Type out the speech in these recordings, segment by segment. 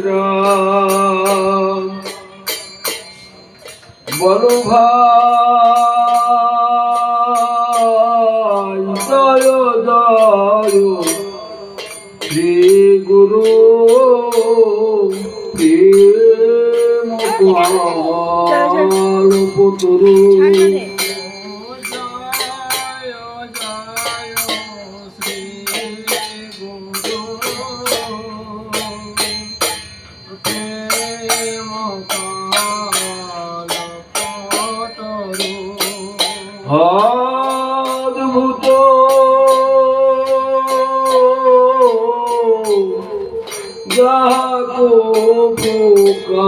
রাম বলো ভাই জয় জয় শ্রী গুরু প্রেম কল্পতরু অদ্ভুত যাকো প্রকাশ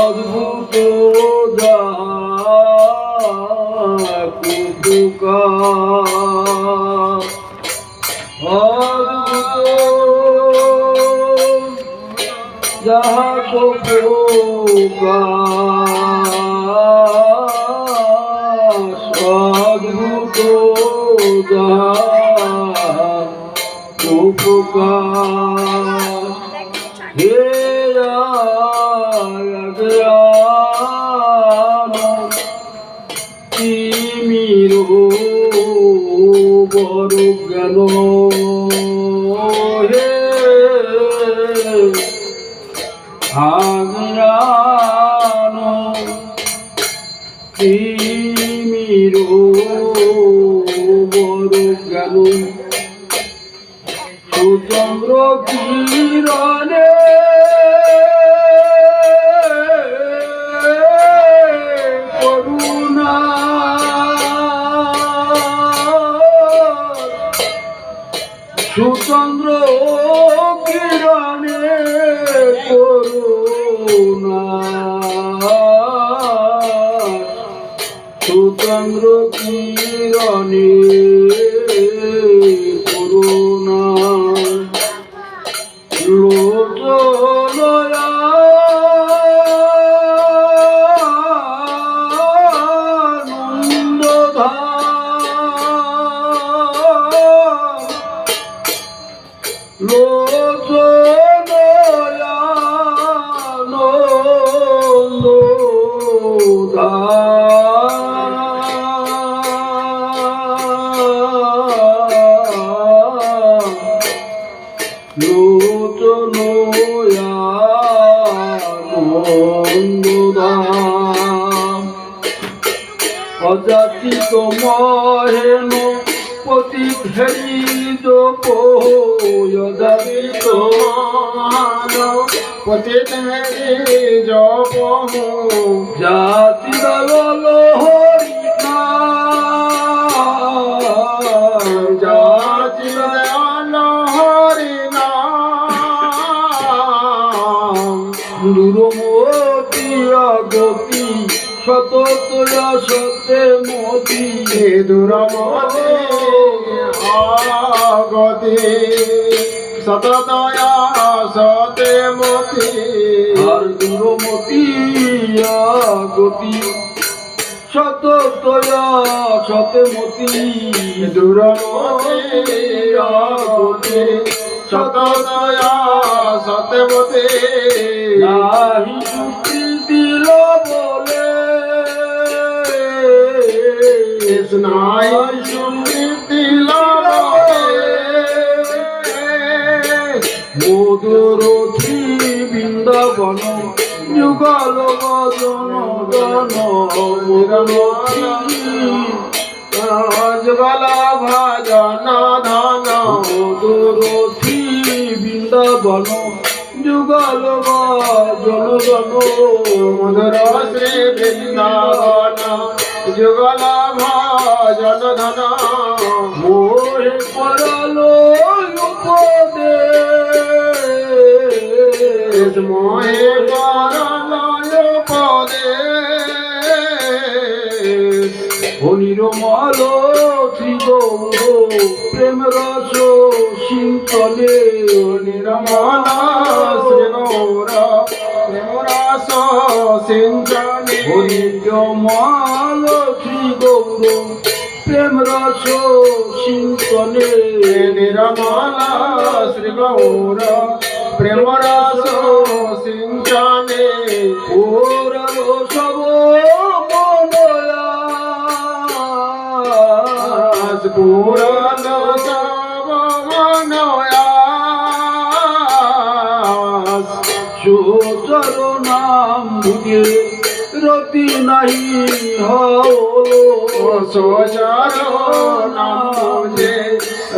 অদ্ভুত যাকো প্রকাশ অদ্ভুত যাকো প্রকাশ অদ্ভুত যাকো প্রকাশ হে অজ্ঞান তিমির বড় জ্ঞান হে আজ্ঞান তিমির বড় জ্ঞান সুচন্দ্র কিরণে করুণা সুচন্দ্র কিরণে করুণা সুচন্দ্র কিরণে করুণা লোচনয়া অযাচিত মহেন পতি ঘেরিত অযাচিত পতি ঘেরি জপ জাতি দল হরিণা জাতি দল হরিণা দুরমতি আগতি সততয়া সতে মতি দুরমতি আগতি সততয়া সতে মতি আর দুরমতি আগতি সততয়া সতে মতি দুরমতি আগতি সততয়া সতে মতি নাহি যুক্তি দিল বলে নাই সুনীতি লাভে মধুরথি বৃন্দাবন যুগল বদন দন মধুরথি যুগল ভজন ধন মধুরথি বৃন্দাবন যুগল বদন দন মধুর শ্রী বৃন্দাবন যুগল ভজন ধন মোহে পরালো উপদেশ মোহে পরলয় পদে হরিরমল শ্রী গৌর প্রেম রস সিঞ্চনে নিরমল শ্রী গৌর প্রেম রস সিঞ্চনে হরিরমল শ্রী গৌর প্রেম রস সিঞ্চনে নিরমলা শ্রী গৌর প্রেম রস সিঞ্চনে পুরালো সব মনয়াস পুরাণ সব মনয়াস সুচর নাম বুঝে রতি নাহি হলো সোচার নাম যে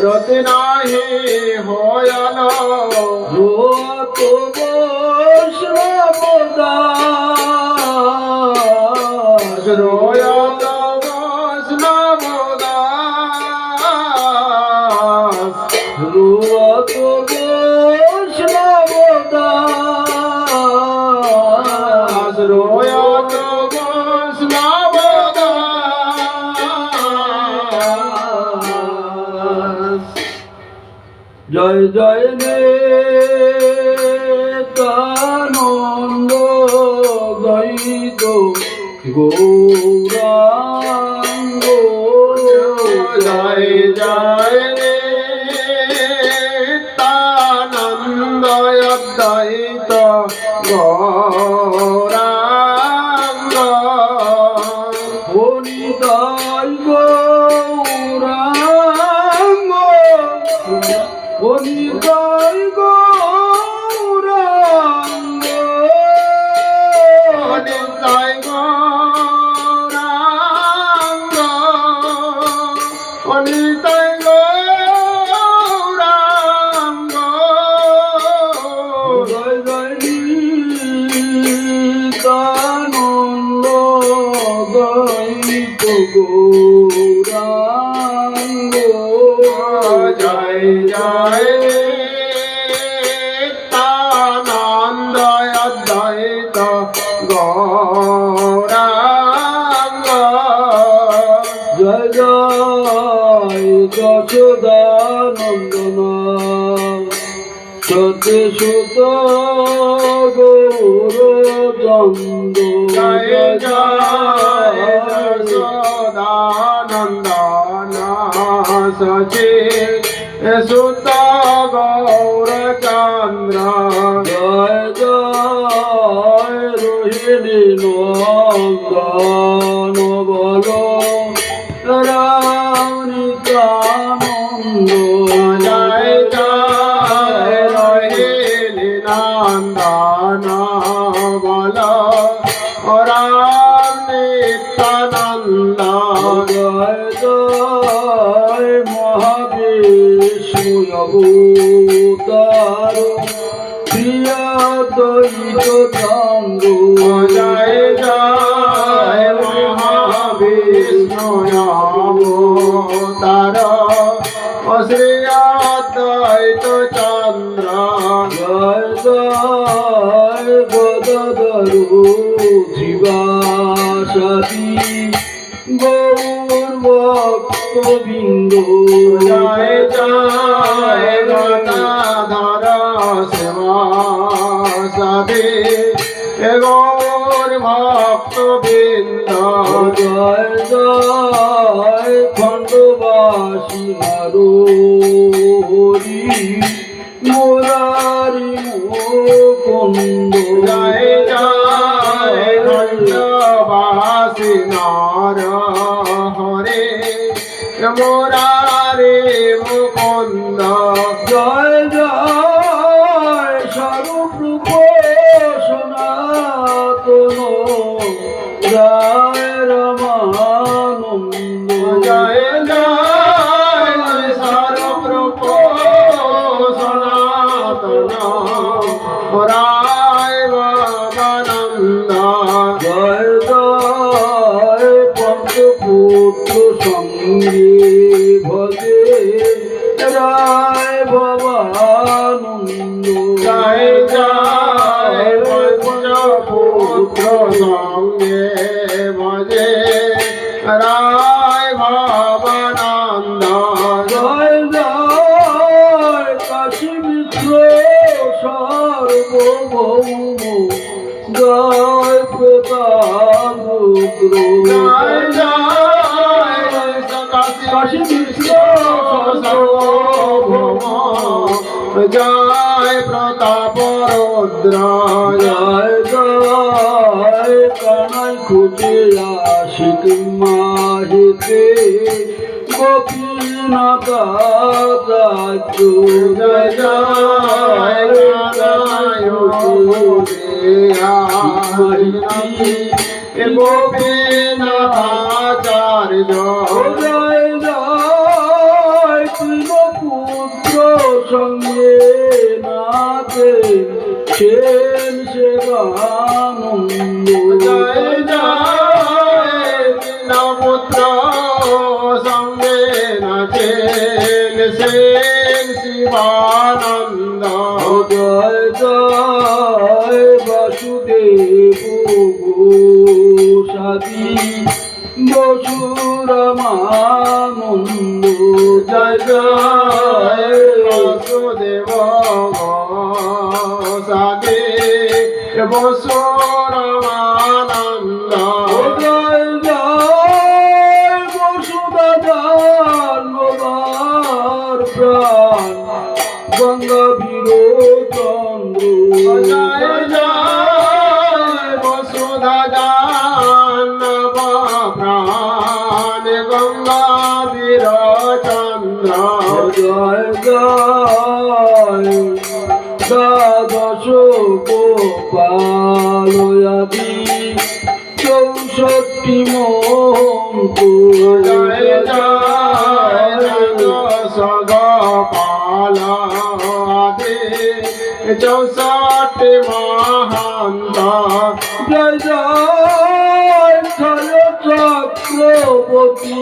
রতি নাহি হয়াল রত বৈষ্ণবদাস রয়ত বৈষ্ণবদাস রত বৈষ্ণবদাস রয়ত বৈষ্ণবদাস জয় জয় নিত্যানন্দ দ্বৈত গৌরাঙ্গ জয় জয় নিত্যানন্দ অদ্বৈত গৌরাঙ্গ হরিদাই গৌরাঙ্গ হরিদাই গৌরাঙ্গ নিতাই গৌরাঙ্গ নিতাই গৌরাঙ্গ জয় জয় নিত্যানন্দ দ্বৈত গৌরাঙ্গ জয় জয় নিত্যানন্দ অদ্বৈত গৌরাঙ্গ জয় জয় যশোদানন্দন সত্য সুত গৌরচন্দ জয় জয় যশোদানন্দন সচে সুত গৌরচন্দ্র জয় জয় রোহিণী নন্দন বল রাম নিত্যানন্দ জয় জয় রহিলি নন্দন বল রাম নিত্যানন্দ জয় জয় মহাবিষ্ণু অবতার প্রিয়া দ্বৈত চন্দ্র জয় জয় মহাবিষ্ণু অবতার শ্রী অদ্বৈত চন্দ্র জয় জয় গদাধর জীবাসাদী গৌর ভক্তবৃন্দ জয় জয় গদাধর সেবা সাধে গৌর ভক্তবৃন্দ জয় জয় খণ্ডবাসী হরি মুরারি মুকুন্দ জয় জয় খণ্ডবাসী নার হরে মুরারে মুকুন্দ জয় জয় স্বরূপ সনাতন জয় রমানন্দ জয় জয় সর্বপ্রভ সনাতন রায় বাবানন্দ জয় জয় পঞ্চপুত্র সঙ্গে ভজে রায় ভবানন্দ জয় জয় পঞ্চপুত্র সঙ্গে ভজে রায় ভবানন্দ জয় জয় কাশী মিত্র সার্বভৌম জয় প্রতাপ রুদ্র জয় জয় জয় প্রতাপ রুদ্র জয় জয় কানাই খুঁজে আশিক মাহিতে গোপীনাথ জয় জয় গোপীনাথাচার্য জয় জয় পুত্র সঙ্গে নাচে সেন সেবানন্দ জয় জয় পুত্র সঙ্গে নাচেন সেন শিবানন্দ জয় জয় বাসুদেব গোসাদি বসুরামানন্দ জয় জয় বাসুদেব সাদে বসুরামানন্দ জয় জয় বসুদাদার প্রাণ গঙ্গা চন্দ্র জয় জয় বসুধা জানব প্রাণ গঙ্গাবীর চন্দ্র জয় জয় দ্বাদশ গোপালয়াদি 64 মঙ্কু জয় জয় সগপাল আদে 64 মহান্ত জয় জয় চক্রবর্তী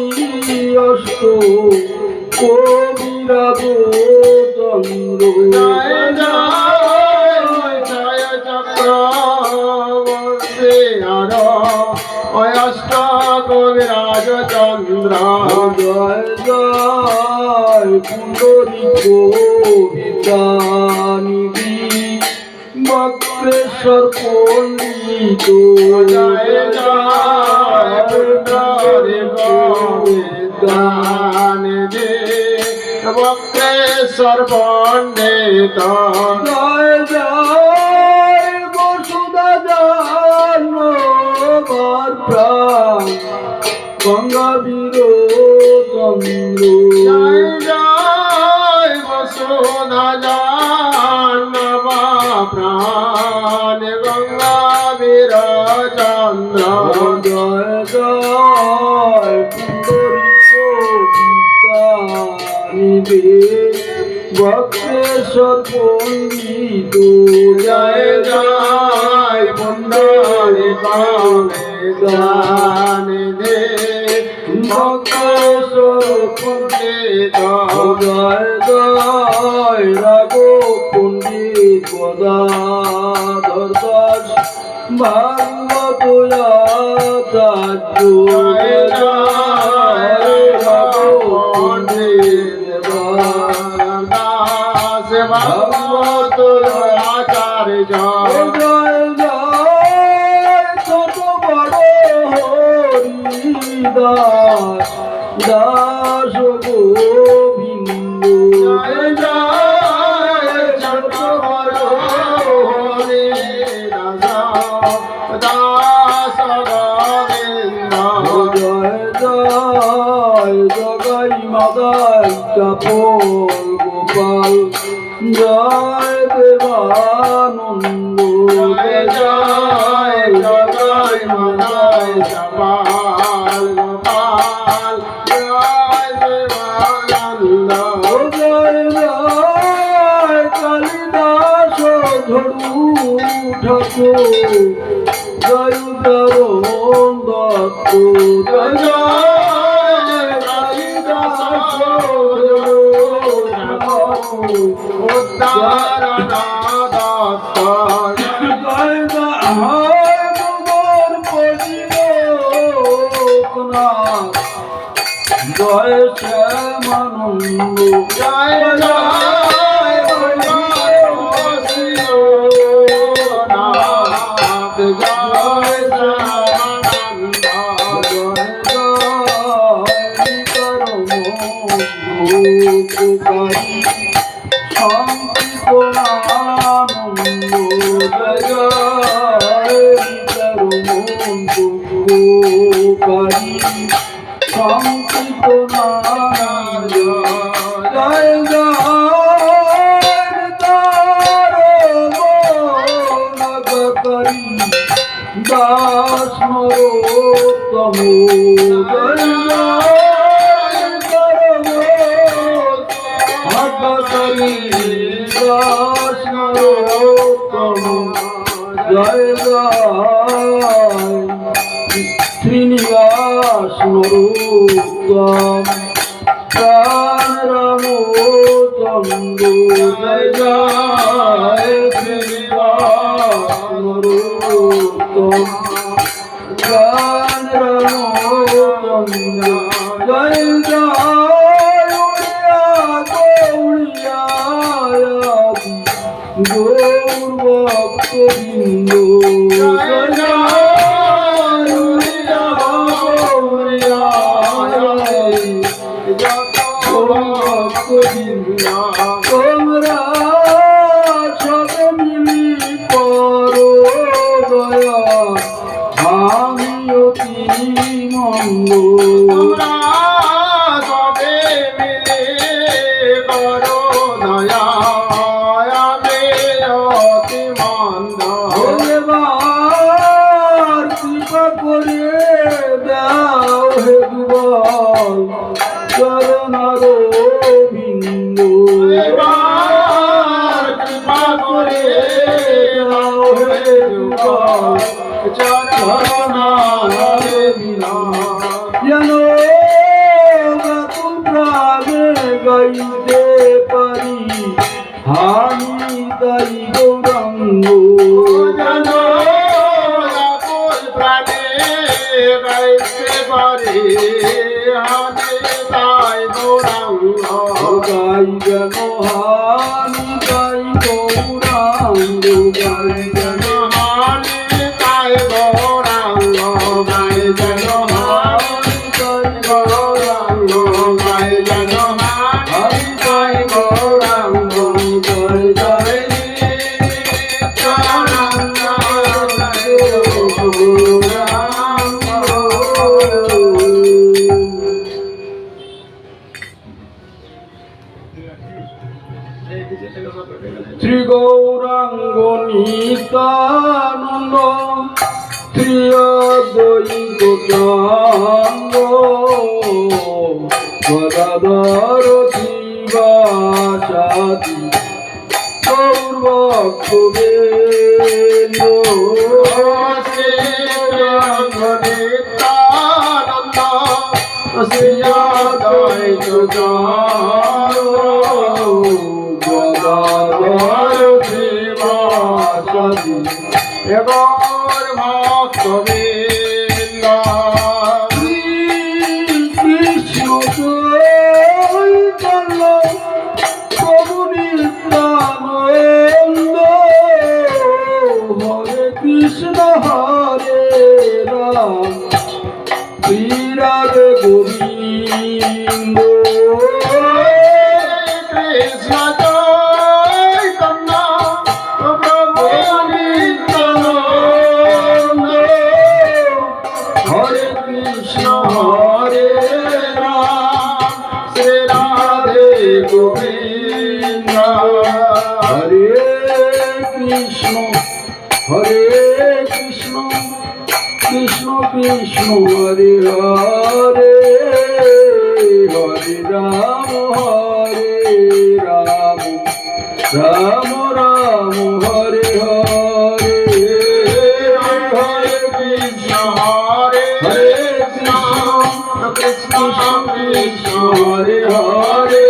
অষ্ট কবিরাজ চন্দ্র জয় জয় জয় চক্রবর্তী আর অষ্ট কবিরাজ চন্দ্র জয় জয় পুণ্ডরিক বিদ্যানিধি বক্রেশ্বর পণ্ডিত জয় জয় পুণ্ডরিক বিদ্যানিধি বক্রেশ্বর পণ্ডিত জয় জয় বসুধা জানবার প্রাণ গঙ্গাবীর চন্দ্র জয় জয় বসুধা জানব প্রাণ গঙ্গাবীর চন্দ্র জয় জয় পুণ্ডরিক বিদ্যানিধি বক্রেশ্বর পণ্ডিত জয় জয় পুণ্ডরিক বিদ্যানিধি বক্রেশ্বর পণ্ডিত জয় জয় রাঘব পণ্ডিত গদাধর দাস ভাগবত আচার্য জয় জয় রাঘব পণ্ডিত দাস ভাগবত আচার্য জয় জয় ছোট বড় হরিদাস দাস গোবিন্দ জয় জয় ছোট বড় হরি দাস গোবিন্দ জয় জয় জগাই মাদাই চাপল গোপাল জয় দেবানন্দ জয় জয় জয় মাতায় চপাল গোপাল জয় দেবানন্দ জয় জয় কালিদাস ধরু ঠাকুর জয় উদারণ দত্ত জয় জয় কালিদাস উদ্ধারণ দত্ত জয় জয় ভগবান পরিলোকনাথ জয় শ্যামানন্দ জয় জয় নাথ জয় শ্যামানন্দ জয় জয় করম হরি দাস নরোত্তম জয় জয় শ্রীনিবাস নরোত্তম প্রাণ রামচন্দ্র জয় জয় শ্রীনিবাস নরোত্তম প্রাণ রামচন্দ্র জয় জয় গৌরিয়া গৌরভক্তবৃন্দ জয় জয় গৌরিয়া ভক্তবৃন্দ তোমরা সব মিলি করো দয়া আমি অতি মন্দ তোমরা সবে মিলে করো দয়া আমি অতি মন্দ এবার কৃপা করে দাও হে দুর্বল চরণার বিন্দু এবার কৃপা করে দাও হে দুর্বল চরণার বিন্দু যেন প্রাণে গাইতে পারি আমি তাই গৌরাঙ্গ প্রাণে গাইতে পারে হাতে তাই গৌরাঙ্গ গাই যেন হানি তাই গৌরাঙ্গ গাই যেন হানি তাই গৌরাঙ্গ গাই যেন হানি তাই গৌরাঙ্গ গাই যেন হানি তাই গৌরাঙ্গ জয় জয় শ্রী গৌরাঙ্গ নিত্যানন্দ শ্রী অদ্বৈত চান্দ গদাধর শিবাসাদি গৌরভক্তবৃন্দ এবার ভক্তবৃন্দ কৃষ্ণ চৈতন্য প্রভু নিত্যানন্দ হরে কৃষ্ণ হরে রাম শ্রী রাধে গোবিন্দ কৃষ্ণ চৈতন্য প্রভু নিত্যানন্দ হরে কৃষ্ণ হরে রাম শ্রী রাধে গোবিন্দ হরে কৃষ্ণ কৃষ্ণ কৃষ্ণ হরে হরে হরে রাম রাম রাম হরে হরে হরে কৃষ্ণ হরে কৃষ্ণ কৃষ্ণ হরে হরে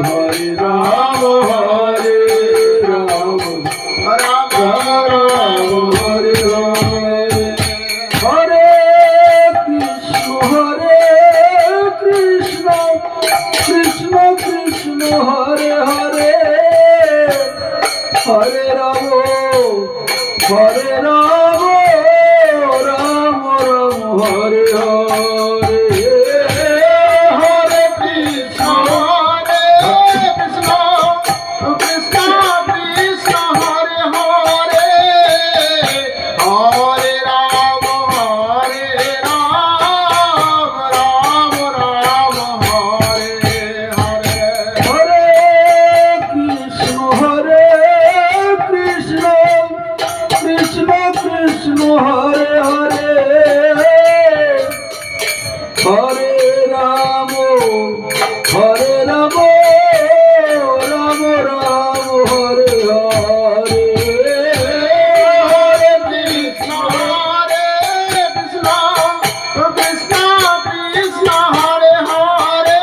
হরে রাম হরে রাম রাম রাম হরে হরে হরে কৃষ্ণ কৃষ্ণ কৃষ্ণ হরে হরে হরে রাম রাম রাম হরে হরে হরে কৃষ্ণ হরে Krishna Krishna Krishna Hare Hare Hare Ram Ram Ram Hare Hare Hare Krishna Krishna Krishna Krishna Hare Hare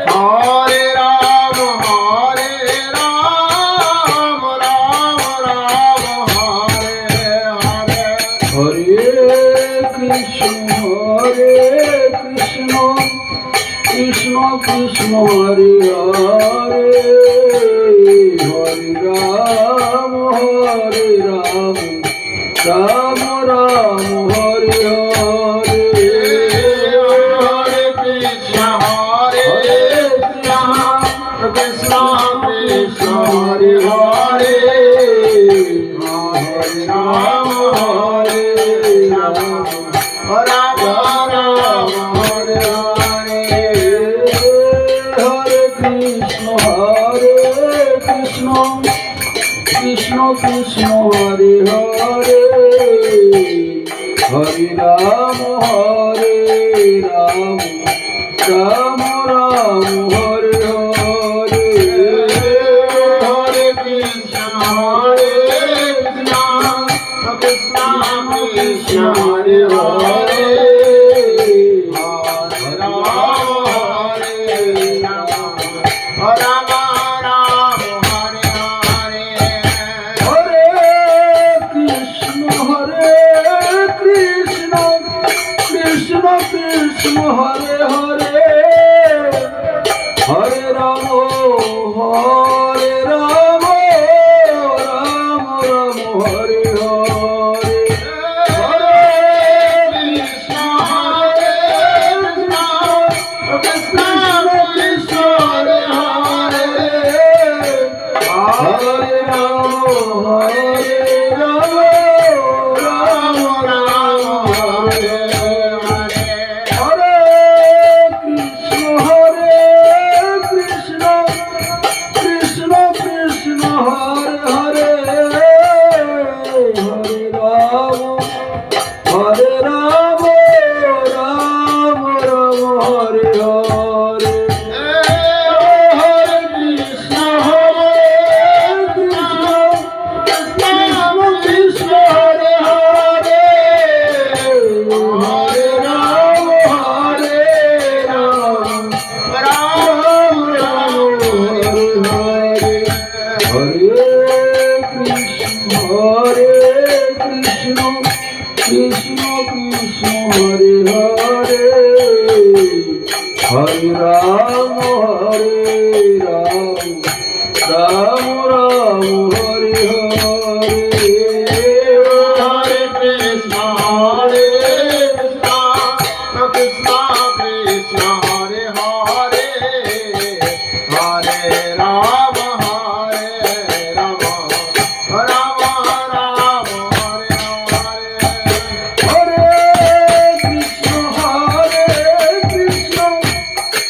Hare Ram Hare Ram Ram Ram Hare Hare Hare Krishna Krishna Krishna Hare Hare Hare Ram Hare Ram Ram Ram Hare Hare Hare Krishna Krishna Krishna Hare Hare Hare Ram Hare Ram Ram Ram Hare Hare Hare Krishna Krishna Krishna Hare Hare Hare Ram Hare Ram Ram Ram Hare Hare Hare Krishna Krishna Krishna Hare Hare Hare Ram Ram Ram Hare Hare Hare Krishna Krishna Krishna Hare Hare Hare Ram Ram Ram Hare Hare Hare Krishna Krishna Krishna Hare Hare Hare Ram Ram Hare Hare Hare Krishna Krishna Hare Hare Hare Ram Hare Ram Ram Ram Hare Hare Hare Krishna Krishna Krishna Hare Hare Hare Ram Ram Ram Hare Hare Hare Krishna Krishna Krishna Hare Hare Hare Ram Ram Ram Hare Hare Hare Krishna Krishna Krishna Krishna Hare Hare Hare Ram Ram Ram Hare Hare Hare Krishna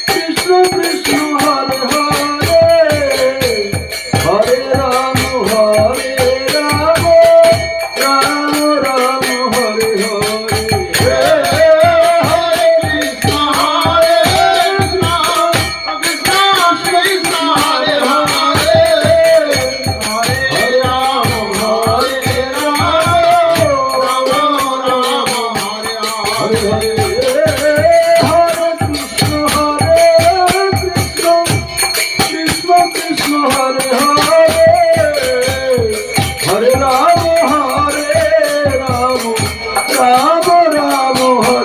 Krishna Krishna Hare Hare Hare Ram Ram Hare Hare Hare Krishna Krishna Krishna Krishna Hare Hare Hare Ram Ram Ram Hare Hare Hare Krishna Krishna Krishna Hare Hare Hare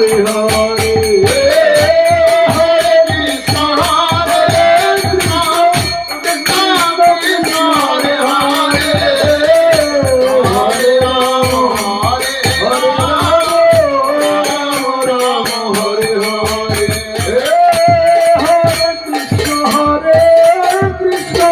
Ram Hare Krishna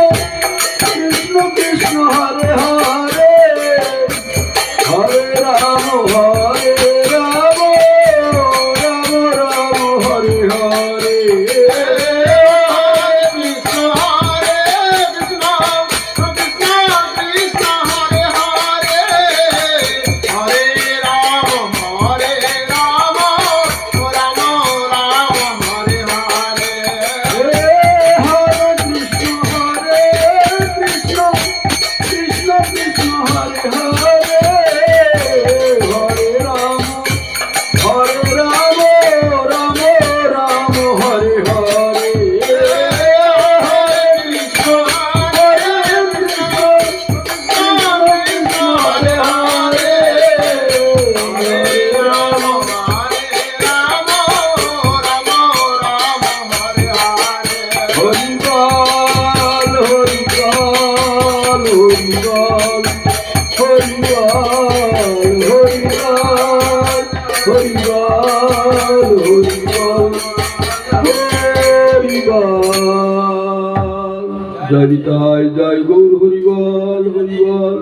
জয় নিতাই জয় গৌর হরিবল হরিবল।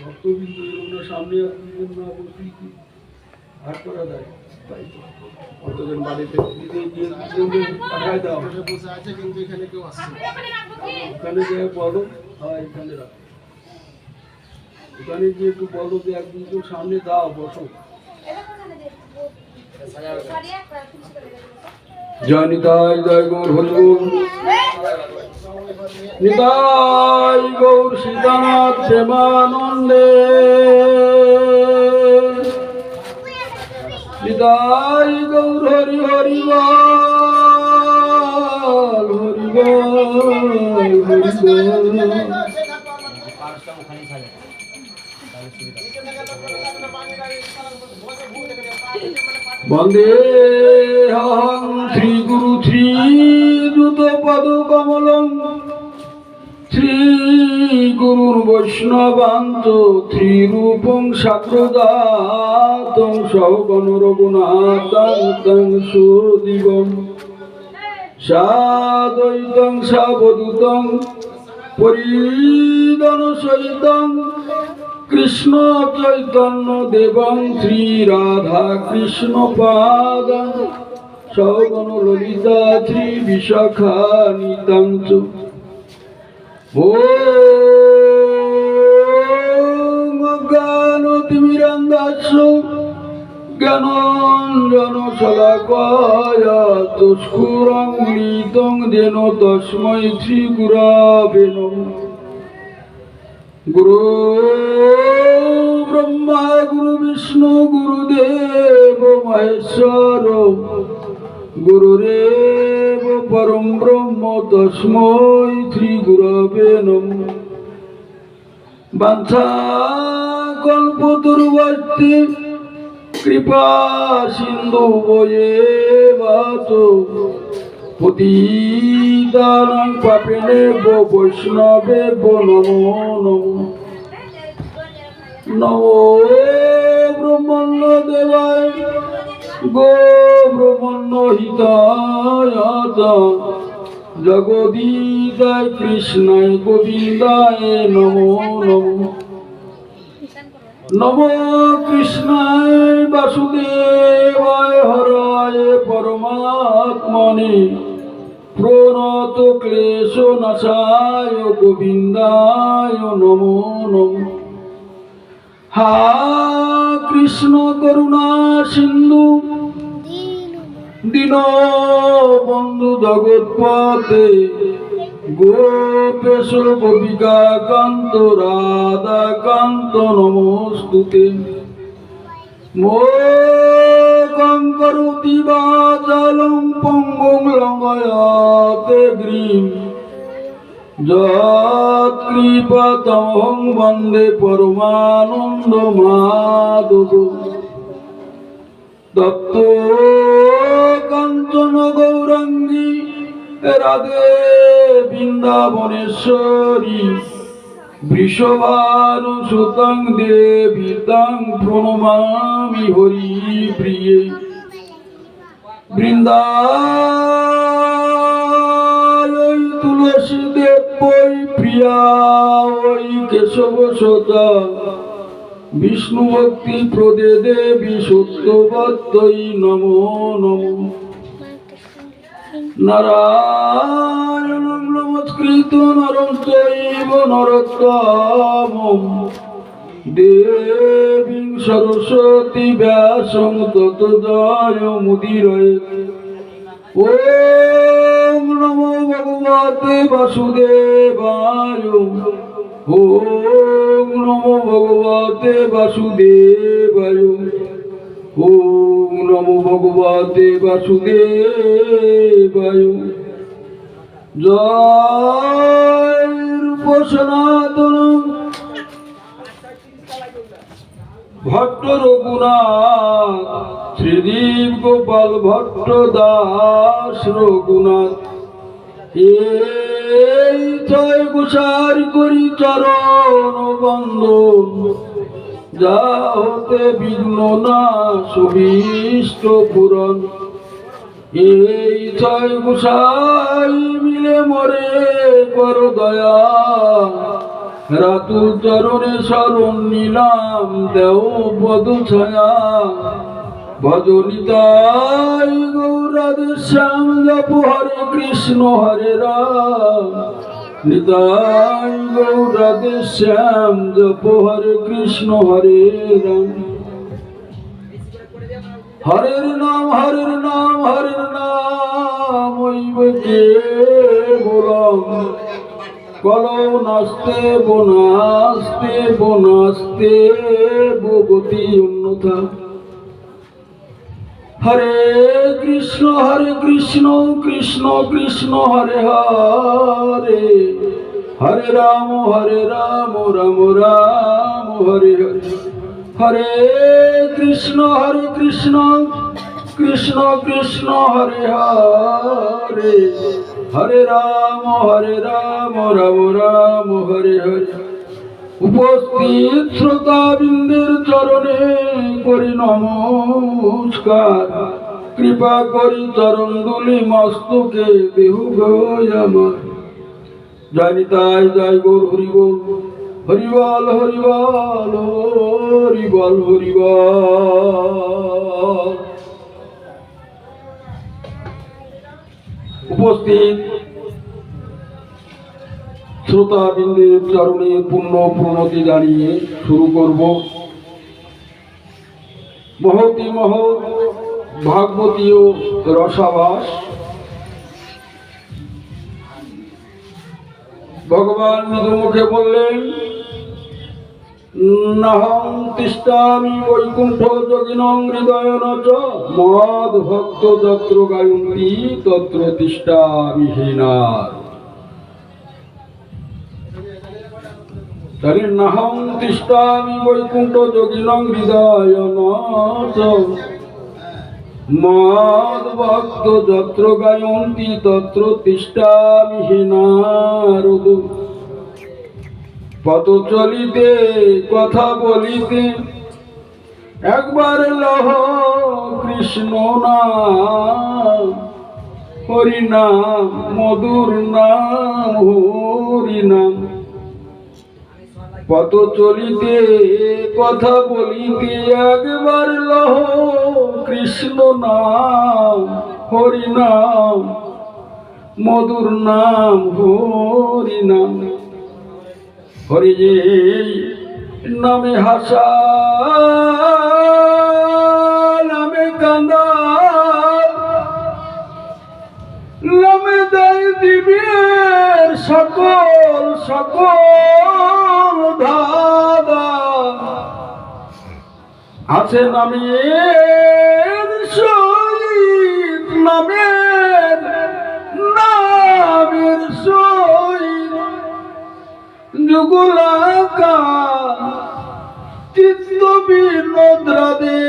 ভক্তবৃন্দ এগুলো সামনে আপনাদের না বসি কি হাট করা যায়, তাই তো কতজন বাড়িতে পাঠায় দাও, বসে আছে কিন্তু এখানে কেউ আসছে না। ওখানে যে বলো, হ্যাঁ এখানে রাখো, ওখানে যে একটু বলো যে একদিন তো সামনে দাও বসো। জয় নিতাই জয় গৌর হরিবল। নিতাই গৌর সীতানাথ প্রেমানন্দে, নিতাই গৌর হরি হরিবল হরিবল হরিবল। বন্দেহং শ্রী গুরু শ্রী দ্রুত পদ কমলং শ্রী গুরুর বৈষ্ণবান্ত শ্রী রূপং সাগ্রদাতং সহগণ রঘুনাথং তং সুদিবং সাদ্বৈতং সাবধূতং পরিজন সহিতং কৃষ্ণ চৈতন্য দেবং শ্রী রাধা কৃষ্ণ পাদং সগণ ললিতা শ্রী বিশাখা নিতাং চ। ওম অজ্ঞানতিমিরান্ধাস্য জ্ঞানাঞ্জন শলাকায়া তস্ফুরঙ্গলিতং যেন তস্मै শ্রী গুরবে নমঃ। গুরু ব্রহ্মা গুরু বিষ্ণু গুরুদেব মহেশ্বর গুরুরেব পরম ব্রহ্ম তস্मै শ্রী গুরবে নমঃ। বাঞ্ছা কল্পতরুভ্যশ্চ কৃপা সিন্ধু বয়েবাত পতিতানাং পাপিনেভ্যো বৈষ্ণবেভ্যো নমো নমঃ। নমো ব্রহ্মণ্য দেবায় গো ব্রহ্মণ্য হিতায় জগদীতায় কৃষ্ণায় গোবিন্দায় নমো নমঃ। নমো কৃষ্ণায় বাসুদেবায় হরায় পরমাত্মনে প্রণত ক্লেশ নাশায় গোবিন্দায় নমো নমঃ। হা কৃষ্ণ করুণা সিন্ধু দীনবন্ধু জগৎপতে গোপেশ গোপিকা কান্ত রাধা কান্ত নমস্তুতে। মোকং করোতি বাচালং পঙ্গুং লঙ্ঘয়তে গিরিম যৎকৃপাতমহং বন্দে পরমানন্দ মাধব। দত্ত কাঞ্চন গৌরাঙ্গী রাধে বৃন্দাবনেশ্বরী বৃষভানুসুতং দেবী তং প্রণমামি হরি প্রিয়ে। বৃন্দায় তুলসী দেব বৈ প্রিয়া ওই কেশব সদা বিষ্ণু ভক্তি প্রদে দেবী সত্যবত্যই নমো নমঃ। নারায়ণং নমস্কৃত নরং চৈব নরোত্তমং দেবীং সরস্বতী ব্যাসং ততো জয়মুদীরয়েৎ। ওম নমো ভগবতে বাসুদেবায়। ওম নমো ভগবতে বাসুদেবায়। ওম নমো ভগবতে বাসুদেবায়। জয় রূপ সনাতন ভট্ট রঘুনাথ শ্রীদীপ গোপাল ভট্ট দাস রঘুনাথ। এই জয় গোসার করি চরণ বন্দন যা হতে বিঘ্ন না সুবিষ্ট পুরন। এই জয় গোসাই মিলে দিলে মরে কর দয়া, রাতুল চরণে শরণ নিলাম দেও পদ ছায়া। ভজনিতাই গৌরাধে শ্যাম জপ হরে কৃষ্ণ হরে রাম, নিতাই গৌরাধে শ্যাম জপ হরে কৃষ্ণ হরে রাম। হরের নাম হরের নাম হরের নাম ওইব কে বলম, কলৌ নাস্তে বনাস্তে বনাস্তে বগতি অন্যথা। হরে কৃষ্ণ কৃষ্ণ কৃষ্ণ হরে হরে, হরে রাম রাম রাম হরে হরে। হরে কৃষ্ণ কৃষ্ণ কৃষ্ণ হরে হরে, হরে রাম রাম রাম হরে হরে। উপস্থিত শ্রোতাবৃন্দের চরণে করি নমস্কার, কৃপা করি চরণ দুলি মস্তকে দেহু গয় আমার। জয় নিতাই জয় গৌর হরিবল, হরিবল হরিবল হরিবল হরিবল। উপস্থিত শ্রোতাবৃন্দের চরণে পূর্ণ প্রণতি জানিয়ে শুরু করব মহতি মহৎ ভাগবতীয় রসাভাস। ভগবান মৃদুমুখে বললেন, নাহং তিষ্ঠামি বৈকুণ্ঠ যোগিনং হৃদয়ন চ, মদ ভক্ত যত্র গায়ন্তি তত্র তিষ্ঠামি হীনার। তাহলে নাহং তিষ্ঠামি বৈকুণ্ঠ যোগিনং হৃদয়ন চ, মদ ভক্ত যত্র গায়ন্তি তত্র তিষ্ঠামি হীনারদ। পথ চলিতে কথা বলিতে একবার লহ কৃষ্ণ নাম, হরি নাম মধুর নাম হরি নাম। পথ চলিতে কথা বলিতে একবার লহ কৃষ্ণ নাম, হরি নাম মধুর নাম হরি নাম। হরি যে নামে হাসা নামে কান্দা, নামে দেয় দিবের সকল সকল ধাদা। আছে নামের সহিত নামের নামের সহিত যুগলাকা চিত্ত বিনোদ রাধে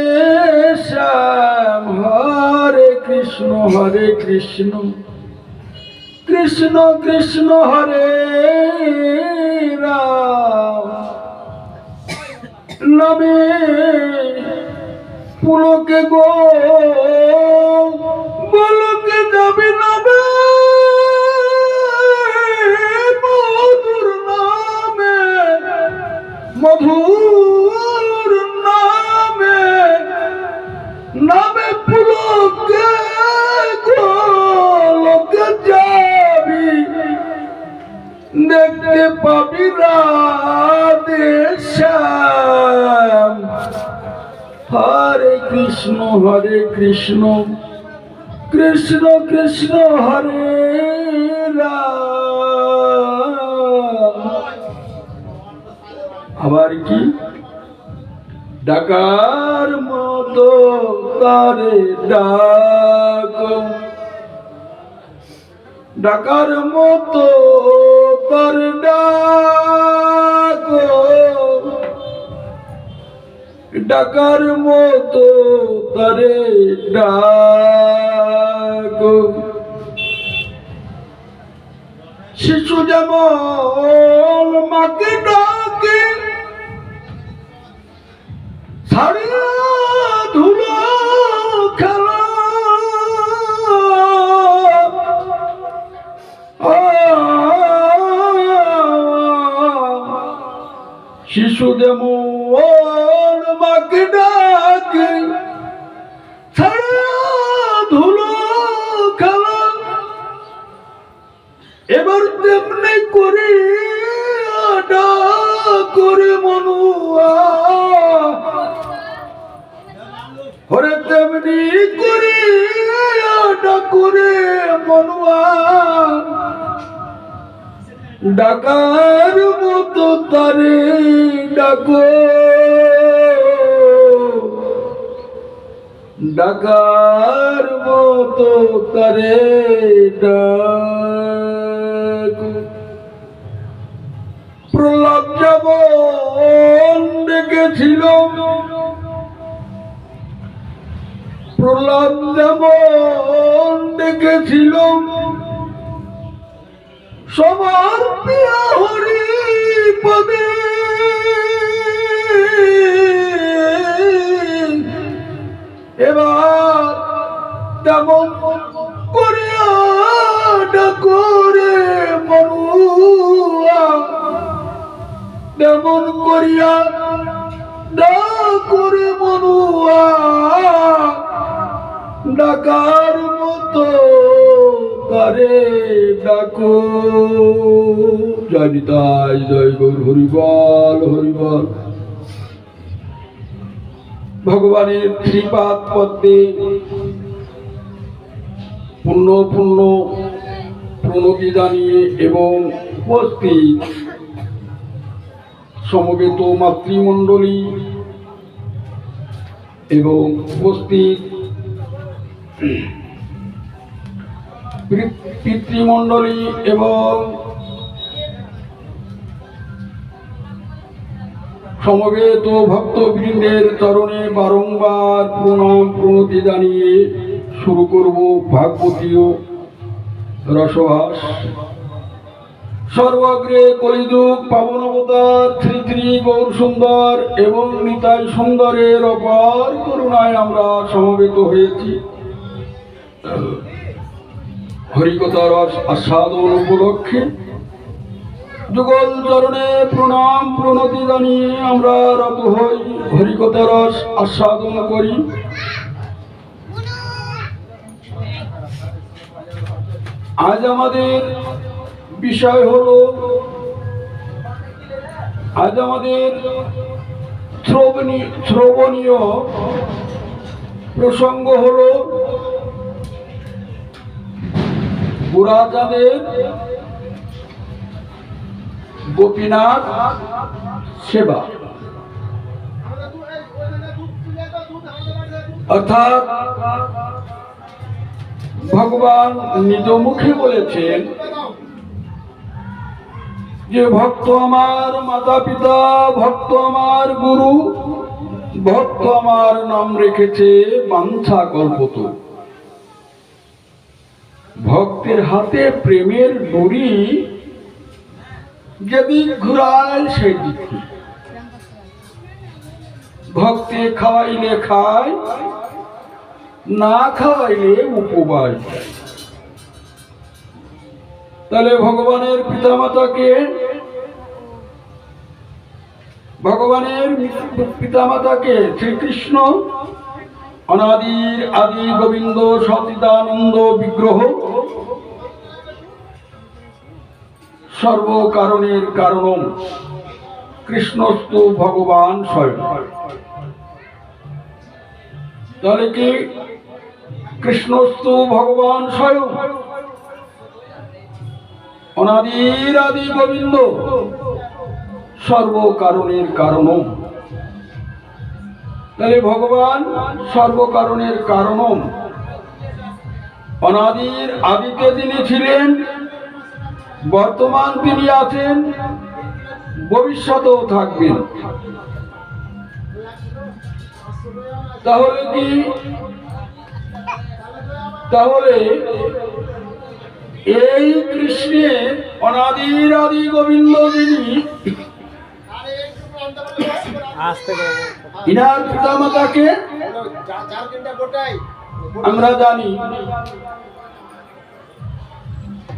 শ্যাম। হরে কৃষ্ণ কৃষ্ণ কৃষ্ণ হরে রাম। নামে পুলকে গো বলকে যাবি নামে, মধুর নামে মধুর নামে, নামে পুলকে গোলকে যাবি, দেখতে পাবি রাধে শ্যাম। হরে কৃষ্ণ কৃষ্ণ কৃষ্ণ হরে রাম। আবার কি ডাকার মতো তারে ডাকো, ডাকার মতো তারে ডাকো, ডাকার মতো তারে ডাকো। শিশু যেমন মাকে ডাকে, ছাড়িয়া ধুলো খেলা, শিশু যেমন মাকে ডাকে ছাড়া ধুলো খেলা, এবার তেমনি করে করে মনুয়া হরে তেমনি করে করে মনুয়া ডাকার মতো তারে ডাকো, ডাকার মতো তারে ডাকো। প্রহ্লাদ যেমন ডেকেছিল, প্রহ্লাদ যেমন ডেকেছিল সবার প্রিয় হরি পদে, এবার তেমন করিয়া ডাকরে মনুয়া, তেমন করিয়া ডাকরে মনুয়া ডাকার মতো তারে ডাকো। জয় নিতাই, জয় গৌর হরিবল হরিবল। ভগবানের শ্রীপাদ পদ্মে পূর্ণ পূর্ণ প্রণতি জানিয়ে এবং উপস্থিত সমবেত মাতৃমণ্ডলী এবং উপস্থিত পিতৃমণ্ডলী এবং সমবেত ভক্তবৃন্দের চরণে বারংবার প্রণাম প্রণতি জানিয়ে শুরু করব ভাগবতীয় রসভাস। সর্বাগ্রে কলিযুগ পাবন অবতার শ্রী শ্রী গৌর সুন্দর এবং নিতাই সুন্দরের অপার করুণায় আমরা সমবেত হয়েছি হরিকথার আস্বাদন উপলক্ষে। যুগল চরণে প্রণাম প্রণতি জানিয়ে আমরা রত হই, হরিকথার আস্বাদন করি। আজ আমাদের বিষয় হলো, আজ আমাদের শ্রবণীয় প্রসঙ্গ হলো বুড়াচাঁদের গোপীনাথ সেবা, অর্থাৎ ভগবান নিজ মুখে বলেছেন যে ভক্ত আমার মাতা পিতা, ভক্ত আমার গুরু, ভক্ত আমার নাম রেখেছে বাঞ্ছা কল্পত। ভক্তের হাতে প্রেমের ডুরি যেদিক ঘুরায় সেদিক, ভক্তে খাওয়াইলে খায়, না খাওয়াইলে উপবাস। তাহলে ভগবানের পিতামাতাকে, ভগবানের পিতামাতাকে শ্রীকৃষ্ণ অনাদির আদি গোবিন্দ সচিদানন্দ বিগ্রহ, সর্বকারণের কারণ কৃষ্ণস্তু ভগবান স্বয়ং। তাহলে কি কৃষ্ণস্তু ভগবান স্বয়ং, অনাদির আদি গোবিন্দ সর্বকারণের কারণ। তাহলে ভগবান সর্বকারণের কারণ, অনাদির আদিতে তিনি ছিলেন, বর্তমান তিনি আছেন, ভবিষ্যতেও থাকবেন। তাহলে কি, তাহলে এই কৃষ্ণের অনাদির আদি গোবিন্দ যিনি, ইনার পিতামাতাকে আমরা জানি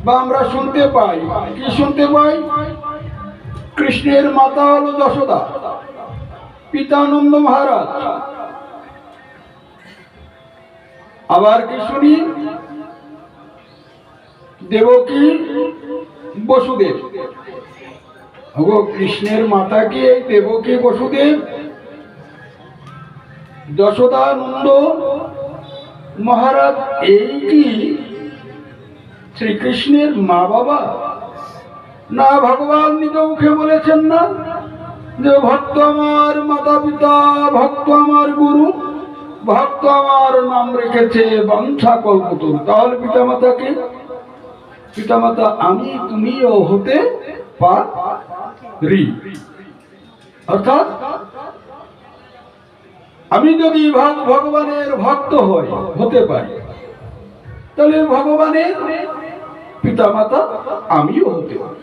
বা আমরা শুনতে পাই। কি শুনতে পাই? কৃষ্ণের মাতা হলো যশোদা, পিতা নন্দ মহারাজ। আবার কি শুনি, দেবকী বসুদেব। কৃষ্ণের মাতা কি এই দেবকী বসুদেব, যশোদা নন্দ মহারাজ, এই কি শ্রীকৃষ্ণের মা বাবা? না, ভগবান নিজ মুখে বলেছেন না যে ভক্ত আমার মাতা পিতা, ভক্ত আমার গুরু, ভক্ত আমার নাম রেখেছে বাঞ্ছা কল্পতরু। তাহলে পিতামাতাকে, পিতামাতা আমি তুমিও হতে পারি। অর্থাৎ আমি যদি ভগবানের ভক্ত হতে পারি, তাহলে ভগবানের পিতামাতা আমিও হতে পারি।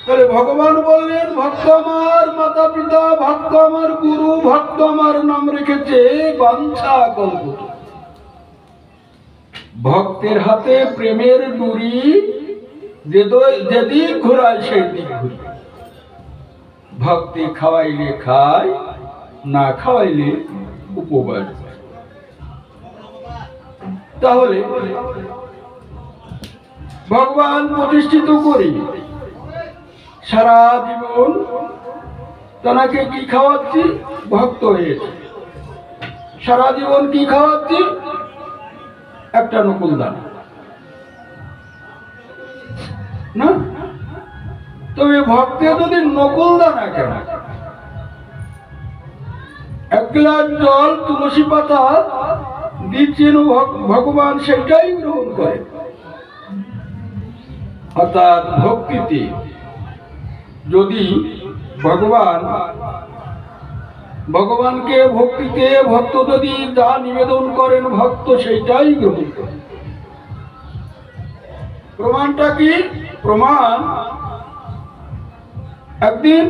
তাহলে ভগবান বললেন ভক্ত আমার মাতা পিতা, ভক্ত আমার গুরু, ভক্ত আমার নাম রেখেছে বাঞ্ছা কল্পতরু। ভক্তের হাতে প্রেমের ডুরি যেদিক ঘোরায় সেই দিক ঘুরবে। ভক্তি খাওয়াইলে খায়, না খাওয়াইলে উপবাস। তাহলে ভগবান প্রতিষ্ঠিত করি সারা জীবন তাকে কি খাওয়াচ্ছি? ভক্ত হয়েছে। সারা জীবন কি খাওয়াচ্ছি? একটা নকুল দানা না। তবে ভক্তে যদি নকুল দানা কেন, এক গ্লাস জল তুলসী পাতা দিচ্ছেন ভগবান সেটাই গ্রহণ করে। অর্থাৎ ভক্তিতে যদি ভগবানকে ভক্তিতে ভক্ত যদি যা নিবেদন করেন ভক্ত সেইটাই গ্রহণ করে। প্রমাণটা কি? প্রমাণ একদিন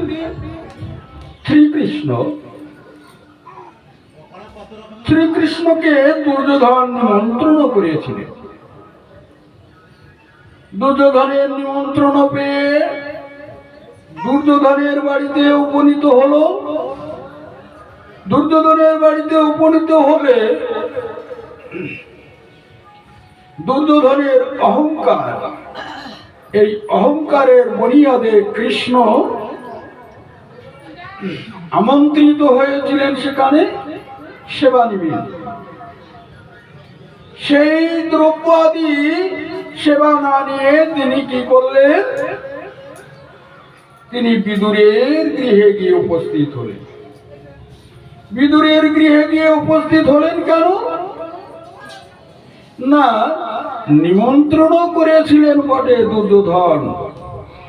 শ্রীকৃষ্ণকে দুর্যোধন নিমন্ত্রণ করেছিলেন। দুর্যোধনের নিমন্ত্রণ পেয়ে দুর্যোধনের বাড়িতে উপনীত হলো। দুর্যোধনের বাড়িতে উপনীত হলে দুর্যোধনের অহংকার, এই অহংকারের বুনিয়াদে কৃষ্ণ আমন্ত্রিত হয়েছিলেন সেখানে সেবা নিবেদন। সেই দ্রব্যাদি সেবা না নিয়ে তিনি কি করলেন? তিনি বিদুরের গৃহে গিয়ে উপস্থিত হলেন। বিদুরের গৃহে গিয়ে উপস্থিত হলেন কেন? না, নিমন্ত্রণ করেছিলেন বটে দুর্যোধন,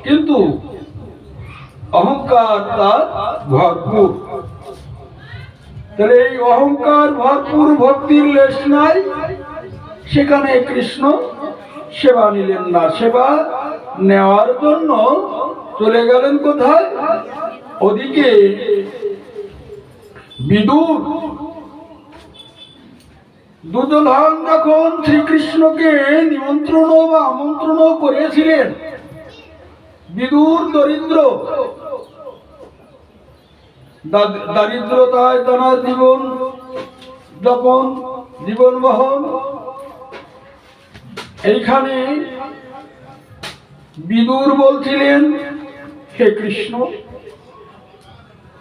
কিন্তু অহংকার তার ভরপুর। তাহলে এই অহংকার ভরপুর ভক্তির লেশ নাই, সেখানে কৃষ্ণ সেবা নিলেন না। সেবা নেওয়ার জন্য চলে গেলেন কোথায়? ওদিকে বিদুর। দুর্যোধন যখন শ্রীকৃষ্ণকে নিমন্ত্রণ বা আমন্ত্রণ করেছিলেন, বিদুর দরিদ্র, দারিদ্রতায় তার জীবন বহন। এইখানে বিদুর বলছিলেন হে কৃষ্ণ,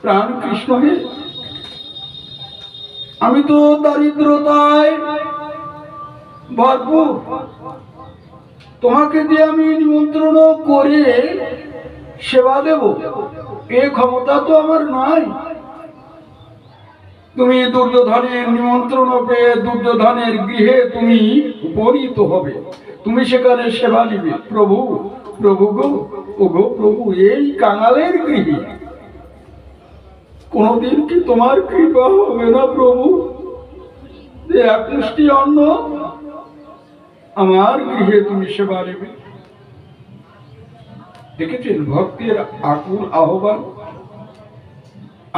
প্রাণ কৃষ্ণ হে, আমি তো দারিদ্রতায় ভরপুর, তোমাকে দিয়ে আমি নিমন্ত্রণ করে সেবা দেব এ ক্ষমতা তো আমার নাই। তুমি দুর্যোধনের নিমন্ত্রণ পেয়ে দুর্যোধনের গৃহে তুমি উপনীত হবে, তুমি সেখানে সেবা নিবে। প্রভু, প্রভু গো, ও গো প্রভু, এই কাঙালের গৃহে কোনদিন কি তোমার কৃপা হবে না প্রভু, যে এক মুষ্টি অন্ন আমার গৃহে তুমি সেবা নেবে? দেখেছেন ভক্তের আকুল আহ্বান,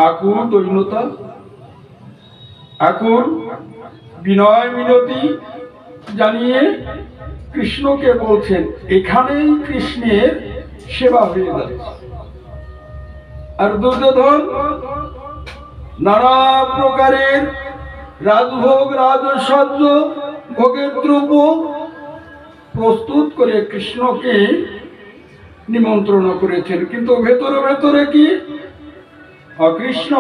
আকুল দৈন্যতা, আকুল বিনয় মিনতি জানিয়ে কৃষ্ণকে বলছেন। এখানেই কৃষ্ণের সেবা হয়ে যাচ্ছে। আর দুর্যোধন নানা প্রকারের রাজভোগ রাজসজ্জ ভোগের দ্রব্য প্রস্তুত করে কৃষ্ণকে নিমন্ত্রণ করেছেন, কিন্তু ভেতরে ভেতরে কি অকৃষ্ণ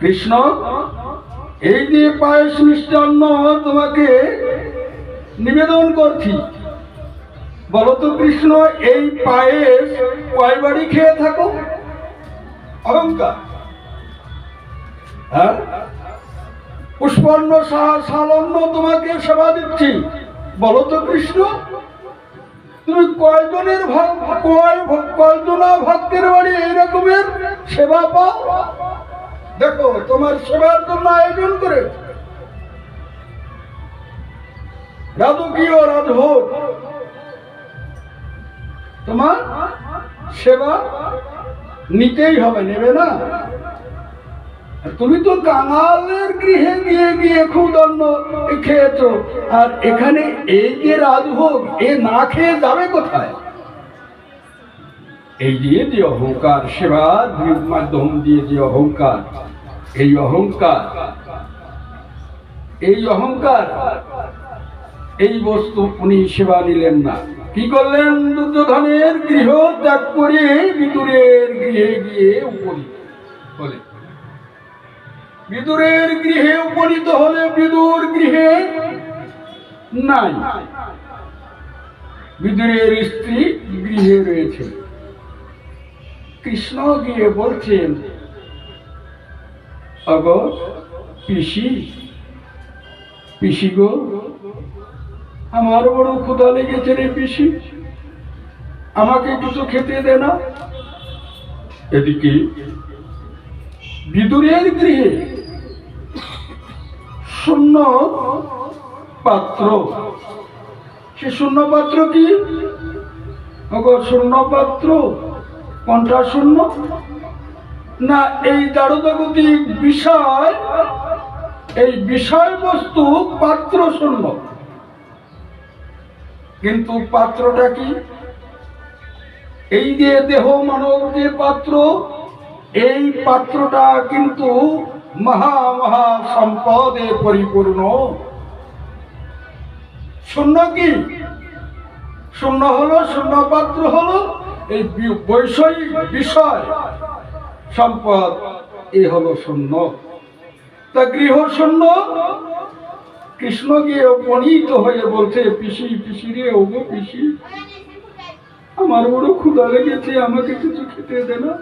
কৃষ্ণ এই যে পায়েস মিষ্টান্ন তোমাকে নিবেদন করছি, বলতো কৃষ্ণ এই পায়েস কয় বাড়ি খেয়ে থাকো? অহংকার। হ্যাঁ, পুষ্পন্ন সালন্য তোমাকে সেবা দিচ্ছি, বলতো কৃষ্ণ তুমি কয়জনের কয়জনা ভক্তের বাড়ি এই রকমের সেবা পাও? দেখো তোমার সেবার জন্য আয়োজন করে রাজকীয় রাজভোগ, তোমার সেবা নিতেই হবে, নেবে না? তুমি তো কাঙালের গৃহে গিয়ে গিয়ে খুব দণ্ড খেয়েছো, আর এখানে এই যে রাজভোগ এ না খেয়ে যাবে কোথায়? এই যে অহংকার, সেবার মাধ্যম দিয়ে যে অহংকার, এই অহংকার এই বস্তু উনি সেবা নিলেন না। কি করলেন? দুর্যোধনের গৃহ ত্যাগ করে বিদুরের গৃহে গিয়ে উপনীত হলেন। বিদুরের গৃহে উপনীত হলে বিদুর গৃহে নাই, বিদুরের স্ত্রী গৃহে রয়েছে। কৃষ্ণ গিয়ে বলছেন, অগো পিসি, পিসি গো, আমার বড় ক্ষুধা লেগেছে রে পিসি, আমাকে কিছু খেতে দে না। এদিকে বিদুরের গৃহে শূন্য পাত্র, সে শূন্য পাত্র কি? শূন্য পাত্র কোনটা শূন্য? না, এই জড়জগতিক বিষয়, এই বিষয়বস্তু পাত্র শূন্য, কিন্তু পাত্রটা কি? এই যে দেহ মানব যে পাত্র, এই পাত্রটা কিন্তু মহা মহা সম্পদে পরিপূর্ণ। শূন্য কি? শূন্য হলো, শূন্য পাত্র হলো এই বৈষয়িক বিষয় সম্পদ, এ হলো শূন্য। তা গৃহ শূন্য। কৃষ্ণ গিয়ে উপনীত হয়ে বলছে, পিসি, পিসি রে, ওগো পিসি, আমার বড় ক্ষুধা লেগেছে, আমাকে কিছু খেতে দে না।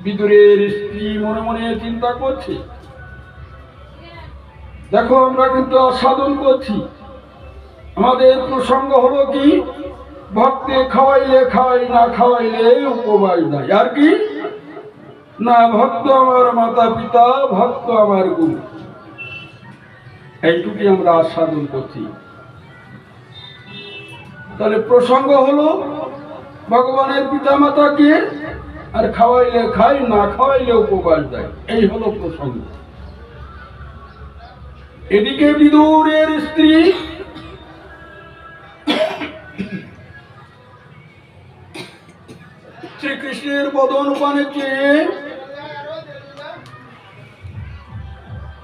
বিদুরের স্ত্রী মনে মনে চিন্তা করছে, দেখো আমরা কিন্তু আস্বাদন করছি, আমাদের প্রসঙ্গ হলো কি? ভক্তে খাওয়াইলে খাওয়াই, না খাওয়াইলে উপবাস দেয়। আর কি না, ভক্ত আমার মাতা পিতা, ভক্ত আমার গুরু, এইটুকুই আমরা আস্বাদন করছি। তাহলে প্রসঙ্গ হলো ভগবানের পিতা মাতাকে, আর খাওয়াইলে খাই, না খাওয়াইলে উপবাস দেয়, এই হলো প্রসঙ্গ। এদিকে বিদুরের স্ত্রী শ্রীকৃষ্ণের বদন পানে চেয়ে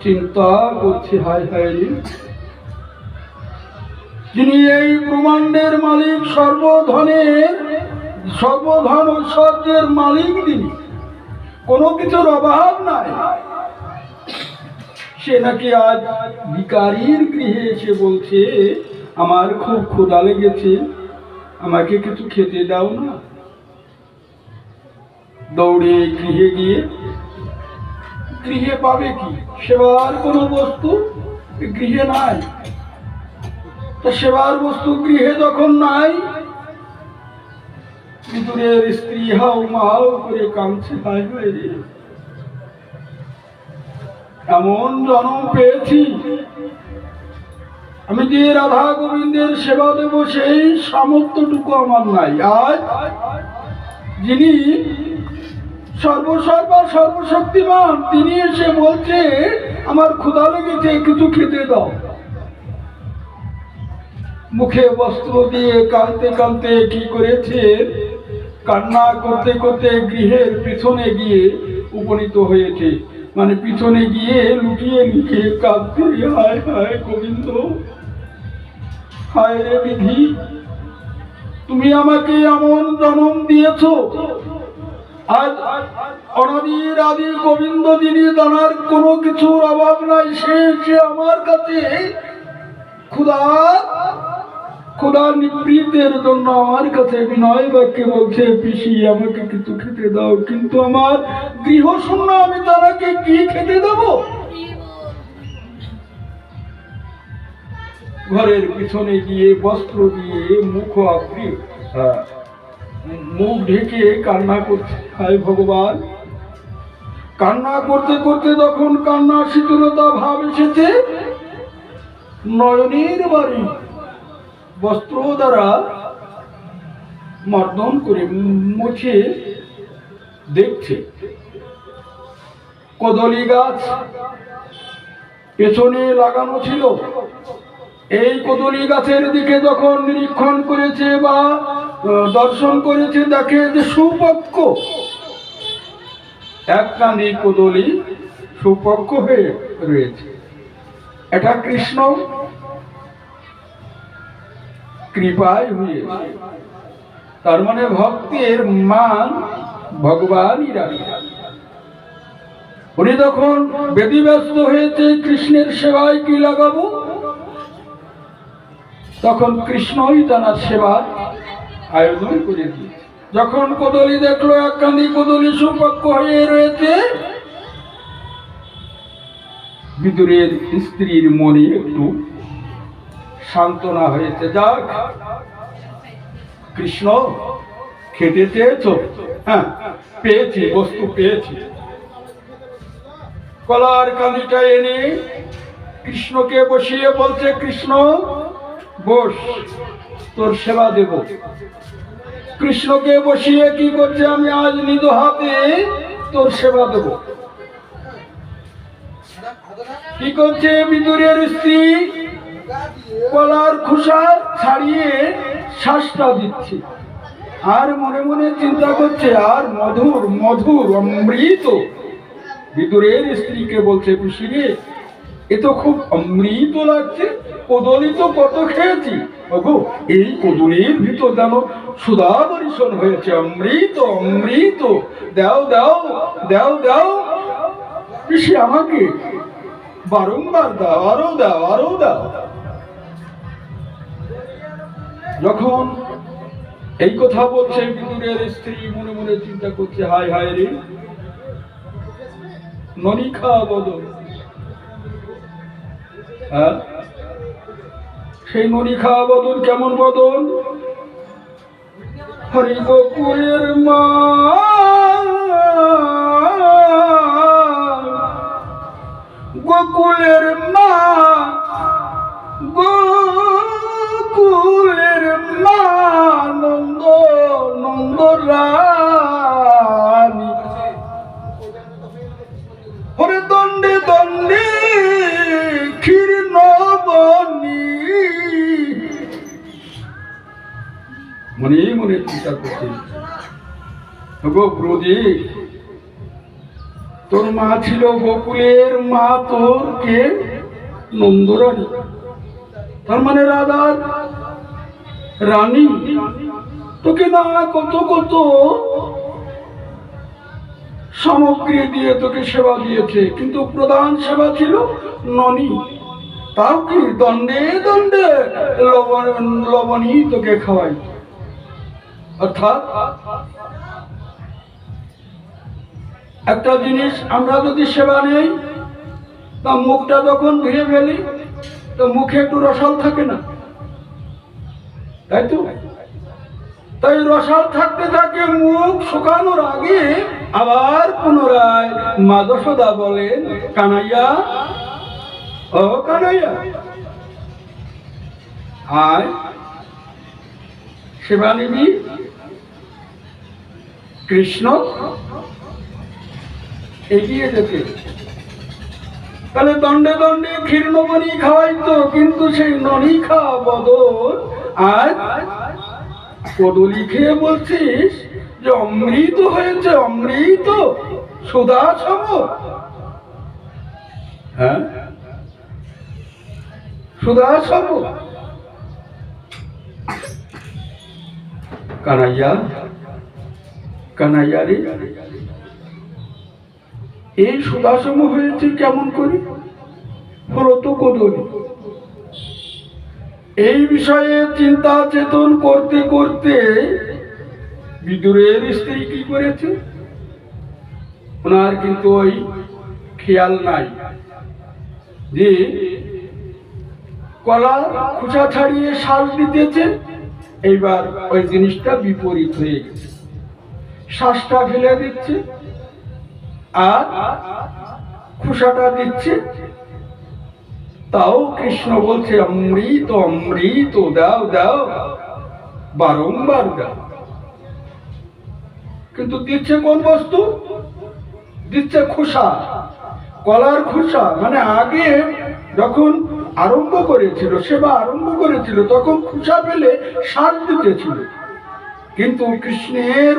চিন্তা করছে, হায় হায় রে, যিনি এই ব্রহ্মাণ্ডের মালিক, সর্বধন ঐশ্বর্যের মালিক, তিনি কোনো কিছুর অভাব নাই, সে নাকি আজ ভিখারির গৃহে এসে বলছে, আমার খুব ক্ষুধা লেগেছে, আমাকে কিছু খেতে দাও না। দৌড়ে গৃহে গিয়ে, গৃহে পাবে কি? সেবার কোনো বস্তু গৃহে নাই। তা সেবার বস্তু গৃহে যখন নাই, বিদুরের স্ত্রী হাউ মাউ করে কাঁদছে, হায় হায় রে, এমন জন্ম পেয়েছি, আমি যে রাধা গোবিন্দের সেবা দেব সেই সামর্থ্যটুকু আমার নাই। আজ যিনি সর্বসর্বা সর্বশক্তিমান, তিনি এসে বলছে আমার ক্ষুধা লেগেছে, কিছু খেতে দাও। মুখে বস্ত্র দিয়ে কাঁদতে কাঁদতে কি করেছে, কান্না করতে করতে গৃহের পিছনে গিয়ে উপনীত হয়েছে। মানে পিছনে গিয়ে লুকিয়ে লুকিয়ে কাঁদতে, হায় হায় গোবিন্দ, হায় রে বিধি, তুমি আমাকে এমন জন্ম দিয়েছ। আজ অনাদির আদি গোবিন্দ যিনি, জানার কোনো কিছুর অভাব নাই, সে আমার কাছে ক্ষুধা নিবৃত্তের জন্য আমার কাছে বিনয় বাক্যে বলছে, পিসি আমাকে কিছু খেতে দাও। কিন্তু আমার গৃহ শূন্য, আমি তারাকে কি খেতে দেব? ঘরের পিছনে গিয়ে বস্ত্র দিয়ে মুখ ঢেকে কান্না করছে, হায় ভগবান। কান্না করতে করতে যখন কান্না শীতলতা ভাব এসেছে, নয়নের বাড়ি বস্ত্র দ্বারা মর্দন করে মুছে দেখছে কদলী গাছ পেছনে লাগানো ছিল। এই কদলী গাছের দিকে যখন নিরীক্ষণ করেছে বা দর্শন করেছে, দেখে যে সুপক্ষ একখানি কদলী সুপক্ষ হয়ে রয়েছে। এটা কৃষ্ণ কৃপায় হয়েছে। তার মানে ভক্তের মান ভগবানই রাখে। উনি যখন ব্যতিব্যস্ত হয়েছে কৃষ্ণের সেবায় কি লাগাবো, তখন কৃষ্ণই তার সেবার আয়োজন করে দিয়েছে। যখন কদলী দেখলো একখানি কদলী সুপক্ষ হয়ে রয়েছে, বিদুরের স্ত্রীর মনে একটু সান্ত্বনা হয়েছে। যাক, কৃষ্ণ খেতে চেয়েছো, হ্যাঁ পেয়েছি, বস্তু পেয়েছি। কলার কাঁদিটা এনে কৃষ্ণকে বসিয়ে বলছে, কৃষ্ণ বস, তোর সেবা দেব। কৃষ্ণকে বসিয়ে কি করছে, আমি আজ নিজ হাতে তোর সেবা দেব। কি করছে বিদুরের স্ত্রী, কলার খোসা ছাড়িয়ে শ্বাসটা দিচ্ছে, আর মনে মনে চিন্তা করছে, আর মধুর মধুর অমৃত। বিদুরের স্ত্রীকে বলছে, পিসিরে এ তো খুব অমৃত লাগছে, কদলী তো কত খেয়েছি, ওগো এই কদলীর ভিতর যেন সুধা বরিশন হয়েছে, অমৃত অমৃত, দাও দাও দাও দাও পিসি, আমাকে বারংবার দাও, আরো দাও আরো দাও। যখন এই কথা বলছে, বিদুরের স্ত্রী মনে মনে চিন্তা করছে, হায় হায় রে, ননিখা বদন। হ্যাঁ, সেই ননিখা বদন কেমন বদন? হরি গোকুলের মা, গোকুলের মা, গোকুলের মা, নন্দ নন্দ রানী, হরে দণ্ডে দণ্ডে ক্ষীর নবনী। মনে মনে চিন্তা করছে, গো ব্রজে তোর মা ছিল গোকুলের মা, তোর কে? নন্দরানী, তার মানে রাধার রানী। তোকে না কত কত সামগ্রী দিয়ে তোকে সেবা দিয়েছে, কিন্তু প্রধান সেবা ছিল ননী। তাও কি দণ্ডে দণ্ডে লবণী তোকে খাওয়াই। অর্থাৎ একটা জিনিস আমরা যদি সেবা নেই, তা মুখটা যখন ধুয়ে ফেলি, তো মুখে একটু রসাল থাকে না, তাই তো? তাই রসাল থাকতে থাকে, মুখ শুকানোর আগে আবার পুনরায় মা যশোদা বলেন, কানাইয়া ও কানাইয়া আয় সেবা নিবি। কৃষ্ণ এগিয়ে যেতে তাহলে দণ্ডে দণ্ডে ক্ষীর্ণবনি খাওয়াইতো, কিন্তু সেই ননি খাওয়া বদল আর কদলি খেয়ে বলছিস যে অমৃত হয়েছে, অমৃত সুধা সম। হ্যাঁ, সুধা সম। কানাইয়া, কানাইয়া রে, এই সুদাসম হয়েছে কেমন করে? হলো তো কদলি। এই বিষয়ে চিন্তা চেতন করতে করতে বিদুরের স্ত্রী কি করেছে, ওনার কিন্তু ওই খেয়াল নাই যে কলা খোসা ছাড়িয়ে শ্বাস দিতেছে, এইবার ওই জিনিসটা বিপরীত হয়ে গেছে, শ্বাসটা ফেলে দিচ্ছে আর খোসাটা দিচ্ছে। তাও কৃষ্ণ বলছে অমৃত অমৃত দাও দাও, বারংবার দাও। কিন্তু দিচ্ছে কোন বস্তু? দিচ্ছে খোসা, কলার খোসা। মানে আগে যখন আরম্ভ করেছিল, সেবা আরম্ভ করেছিল, তখন খোসা ফেলে শ্বাস দিতেছিল। কিন্তু কৃষ্ণের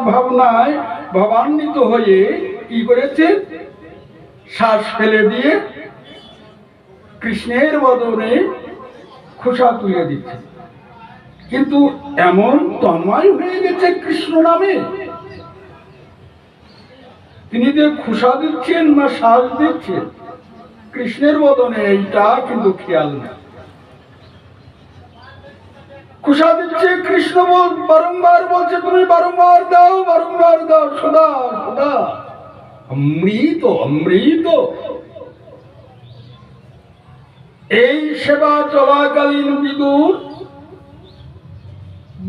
ভাবনায় ভাবান্বিত হয়ে কি করেছে? শ্বাস ফেলে দিয়ে কৃষ্ণের বদনে খোসা তুলে দিচ্ছে। কিন্তু এমন তন্ময় হয়ে গেছে কৃষ্ণ নামে, তিনি যে খোসা দিচ্ছেন না শ্বাস দিচ্ছেন কৃষ্ণের বদনে, এইটা কিন্তু খেয়াল নেই। খোসা দিচ্ছে কৃষ্ণ, বারংবার বলছে তুমি বারংবার দাও, বারংবার দাও, সদা সদা অমৃত অমৃত। এই সেবা চলাকালীন বিদুর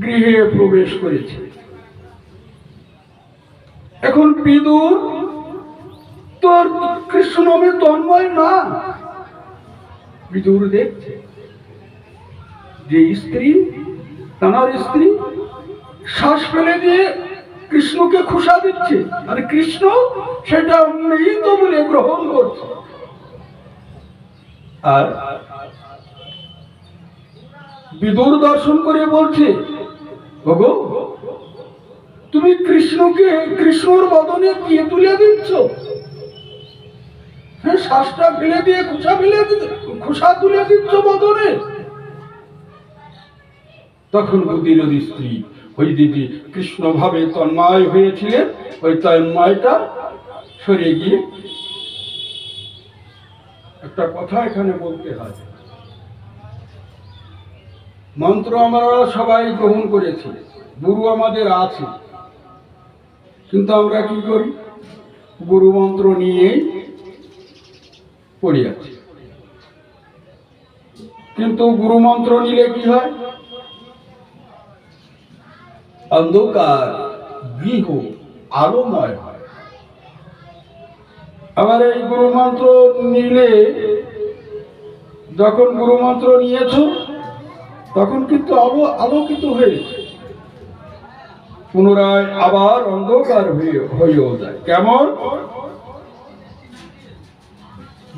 গৃহে প্রবেশ করেছে। এখন বিদুর তোর কৃষ্ণ নামে তন্ময় না। বিদুর দেখছে যে স্ত্রী, তার স্ত্রী শ্বাস ফেলে দিয়ে কৃষ্ণকে খোসা দিচ্ছে, আর কৃষ্ণ সেটা অমৃত বলে গ্রহণ করছে। আর বিদুর দর্শন করে বলছে, ওগো তুমি কৃষ্ণকে কৃষ্ণর বদনে কি তুলে দিচ্ছ? হ্যাঁ, শ্বাসটা ফেলে দিয়ে খোসা তুলে দিচ্ছ বদনে। তখন বুদ্ধির স্ত্রী ওই দিদি কৃষ্ণ ভাবে তন্ময় হয়েছিলেন, ওই তন্ময়টা সরে গিয়ে একটা কথা এখানে বলতে হয়। মন্ত্র আমরা সবাই গ্রহণ করেছি, গুরু আমাদের আছে, কিন্তু আমরা কি করি? গুরু মন্ত্র নিয়ে পড়ে আছি। কিন্তু গুরু মন্ত্র নিলে কি হয়? অন্ধকার গৃহ আলোময় হয়। আবার এই গুরু মন্ত্র নিলে, যখন গুরু মন্ত্র নিয়েছ তখন কিন্তু আলোকিত হয়েছে, পুনরায় আবার অন্ধকার হয়েও যায়। কেমন?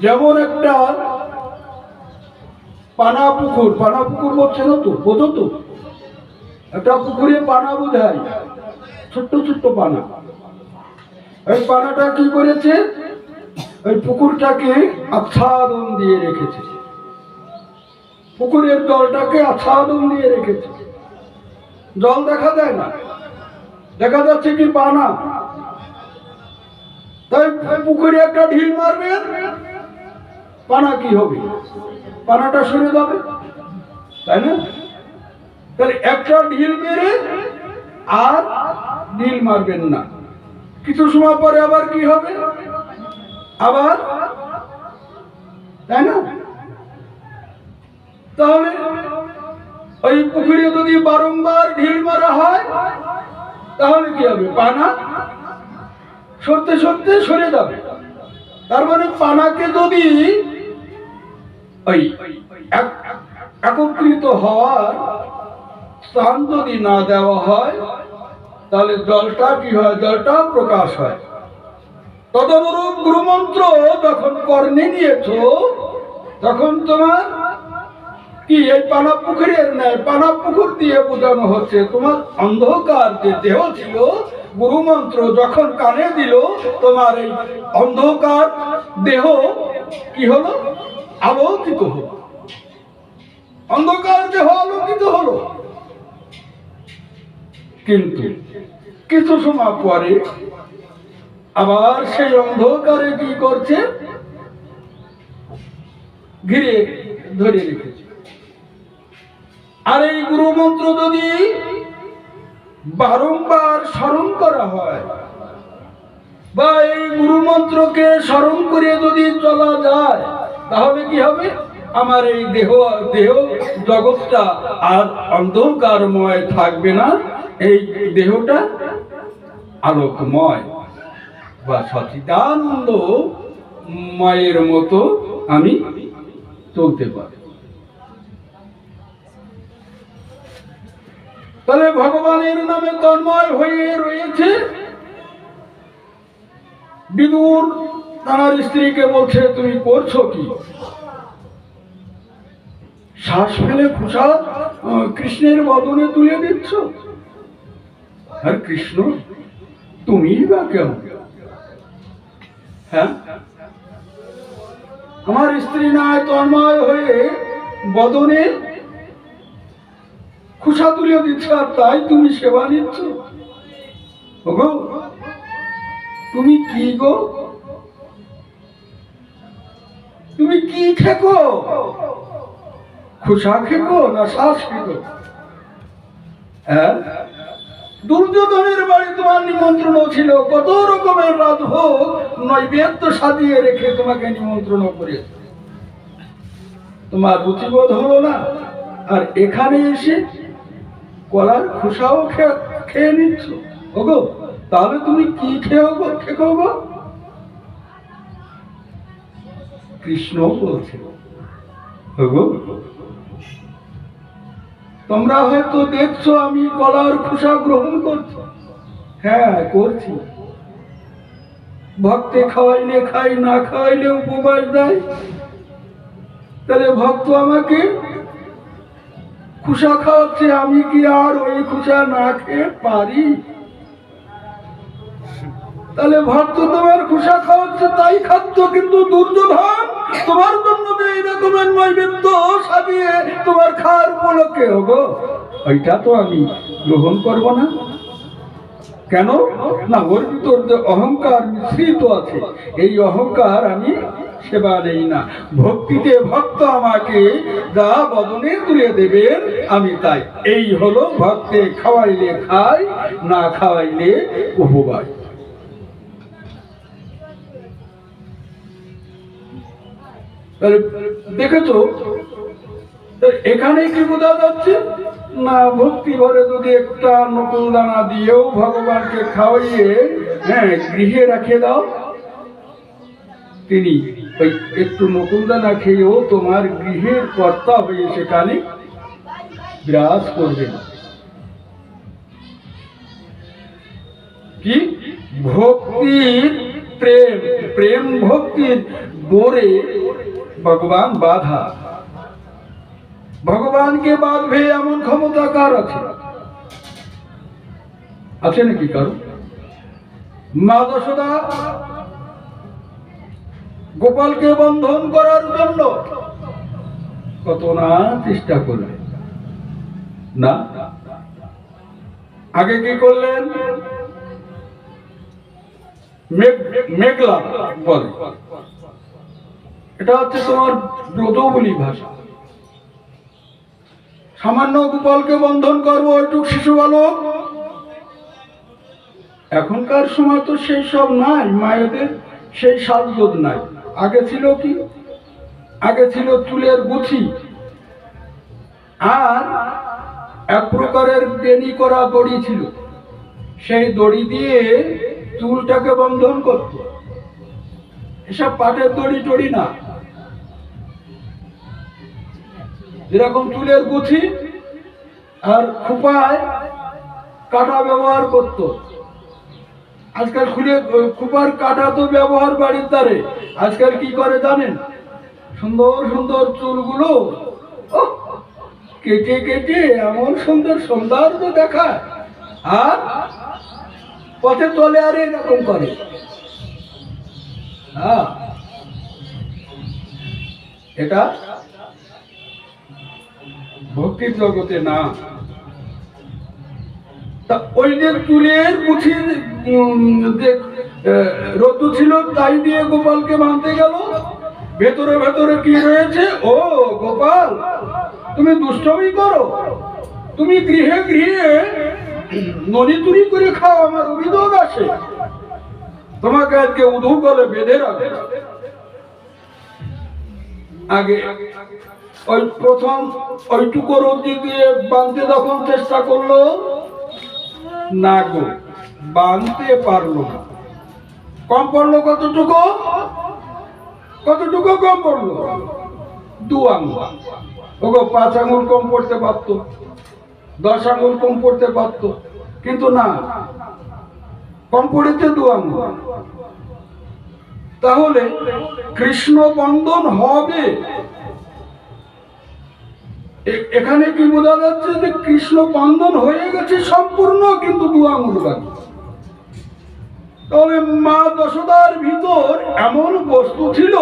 যেমন একটা পানা পুকুর, পানা পুকুর বলছে না তো, বোঝো তো? একটা পুকুরে পানা বোঝায়, ছোট্ট ছোট্ট পানা। এই পানাটা কি করেছে? ওই পুকুরটাকে আচ্ছাদন দিয়ে রেখেছে, পুকুরের জলটাকে আচ্ছাদন দিয়ে রেখেছে। জল দেখা যায় না, দেখা যাচ্ছে কি পানা। তাই পুকুরে একটা ঢিল মারবে, পানা কি হবে? পানাটা সরে যাবে, তাই না? তাহলে একটা ঢিল মেরে আর ঢিল মারবেন না, কিছু সময় পরে আবার কি হবে? আবার, তাই না? তাহলে ওই পুকুরে যদি বারংবার ঢিল মারা হয় তাহলে কি হবে? পানা সরতে সরতে সরে যাবে। তার মানে পানাকে যদি ওই একত্রিত হওয়ার স্থান যদি না দেওয়া হয়, তাহলে জলটা কি হয়? জলটা প্রকাশ হয়। তদনুরূপ গুরুমন্ত্র যখন কর্ণে নিয়েছ, তখন তোমার কি এই পানা পুকুরের ন্যায় পানা পুকুর দিয়ে বোঝানো হচ্ছে তোমার অন্ধকার যে দেহ ছিল, গুরুমন্ত্র যখন কানে দিল, তোমার এই অন্ধকার দেহ কি হলো? আলোকিত হলো। অন্ধকার দেহ আলোকিত হলো। কিন্তু কিছু সময় পরে আবার সেই অন্ধকারে কি করছে? ঘিরে ধরে রেখেছে। আর এই গুরুমন্ত্র যদি বারংবার স্মরণ করা হয়, বা এই গুরুমন্ত্রকে স্মরণ করে যদি চলা যায়, তাহলে কি হবে? আমার এই দেহ জগৎটা আর অন্ধকারময় থাকবে না, এই দেহটা আলোকময় বা সচিদানন্দ মায়ের মতো আমি চলতে পারি। তাহলে ভগবানের নামে তন্ময় হয়ে রয়েছে। বিদুর তার স্ত্রীকে বলছে, তুমি করছো কি? শ্বাস ফেলে খুশা কৃষ্ণের বদনে তুলে দিচ্ছ। আর কৃষ্ণ তুমি বা কেন? হ্যাঁ, আমার স্ত্রী নয় তন্ময় হয়ে বদনে খুশা তুলে দিচ্ছ, আর তাই তুমি সেবা নিচ্ছ? ওগো, তুমি কি গো? তুমি কি খেকো? খুশা খেকো না শ্বাস খেকো? হ্যাঁ, দুর্যোধনের বাড়ি তোমার নিমন্ত্রণ ছিল, কত রকমের রাজভোগ নৈবেদ্য সাজিয়ে রেখে তোমাকে নিমন্ত্রণ করেছে। তোমার রুচিবোধ হলো না, আর এখানে এসে কলার খোসাও খেয়ে নিচ্ছ। ওগো, তাহলে তুমি কি খেকো গো? কৃষ্ণ বলছে, ওগো, তোমরা হয়তো দেখছো আমি কলার খোসা গ্রহণ করছি। হ্যাঁ, করছি। ভক্তে খাওয়াইলে খাই, না খাওয়াইলে উপবাস দেয়। তাহলে ভক্ত আমাকে খোসা খাওয়াচ্ছে, আমি কি আর ওই খোসা না খেয়ে পারি? তাহলে ভক্ত তোমার খোসা খাওয়াচ্ছে তাই খাদ্য, কিন্তু দুর্যোধন তোমার জন্য যে এই রকমের নৈবেদ্য সাজিয়ে তোমার খাওয়ার উপলক্ষে, ওগো, ওইটা তো আমি গ্রহণ করব না। কেন না? ওর ভিতর যে অহংকার মিশ্রিত আছে, এই অহংকার আমি সেবা নেই না। ভক্তিতে ভক্ত আমাকে যা বদনে তুলে দেবেন আমি তাই। এই হলো ভক্তে খাওয়াইলে খাই, না খাওয়াইলে উপবাস। দেখেছো, এখানে কি বোঝা যাচ্ছে না? ভক্তি ভরে যদি একটা নকুল দানা দিয়েও ভগবানকে খাওয়াইয়ে গৃহে রেখে দাও, তিনি ওই একটু নকুল দানা খেয়েও তোমার গৃহের কর্তা হয়ে সেখানে বিরাজ করবেন। কি ভক্তির প্রেম ভক্তির ডোরে ভগবান বাধা। ভগবানকে বাঁধবে এমন ক্ষমতা কার আছে? আছে নাকি কারো? মা যশোদা গোপালকে বন্ধন করার জন্য কত না চেষ্টা করলেন, না? আগে কি করলেন? মেঘলা বলে, এটা হচ্ছে তোমার ব্রতবলী ভাষা। সামান্য গোপালকে বন্ধন করবো, একটু শিশু বালক। এখনকার সময় তো সেই সব নাই, মায়েদের সেই সাজগোজ নাই। আগে ছিল কি? আগে ছিল চুলের গুছি, আর এক প্রকারের বেনি করা দড়ি ছিল। সেই দড়ি দিয়ে চুলটাকে বন্ধন করত। এসব পাটের দড়ি টড়ি না, যেরকম চুলের গুছি আর খোপায় কাটা ব্যবহার করত। আজকাল খুলে খুপার কাটা তো ব্যবহার বাড়ির দ্বারে। আজকাল কি করে জানেন? সুন্দর সুন্দর চুলগুলো ওহ, কেটে কেটে এমন সুন্দর সৌন্দর্য দেখায়, আর পথে চলে আর এরকম করে। হ্যাঁ, এটা ভক্তির জগতে না। তা ওই যে চুলের মুঠির যে রোদ্দু ছিল তাই দিয়ে গোপালকে বাঁধতে গেল। ভেতরে ভেতরে কি রয়েছে? ও গোপাল, তুমি দুষ্টমি করো, তুমি গৃহে গৃহে নদী চুরি করে খাও, আমার অভিযোগ আছে, তোমাকে আজকে উধু বলে বেঁধে রাখে। আগে ওই প্রথম ওইটুকু রোদ্দি দিয়ে বাঁধতে যখন চেষ্টা করলো, না গো, বাঁধতে পারলো না। কম পড়লো কতটুকু? কতটুকু কম পড়লো? 2 আঙুল। ওগো 5 আঙুল কম পড়তে পারতো, 10 আঙুল কম পড়তে পারতো, কিন্তু না, কম পড়েছে 2 আঙুল। তাহলে কৃষ্ণ বন্ধন হবে। এখানে কি বোঝা যাচ্ছে? যে কৃষ্ণ বন্ধন হয়ে গেছে সম্পূর্ণ, কিন্তু 2 আঙুল বাকি। তাহলে মা যশোদার ভিতর এমন বস্তু ছিল,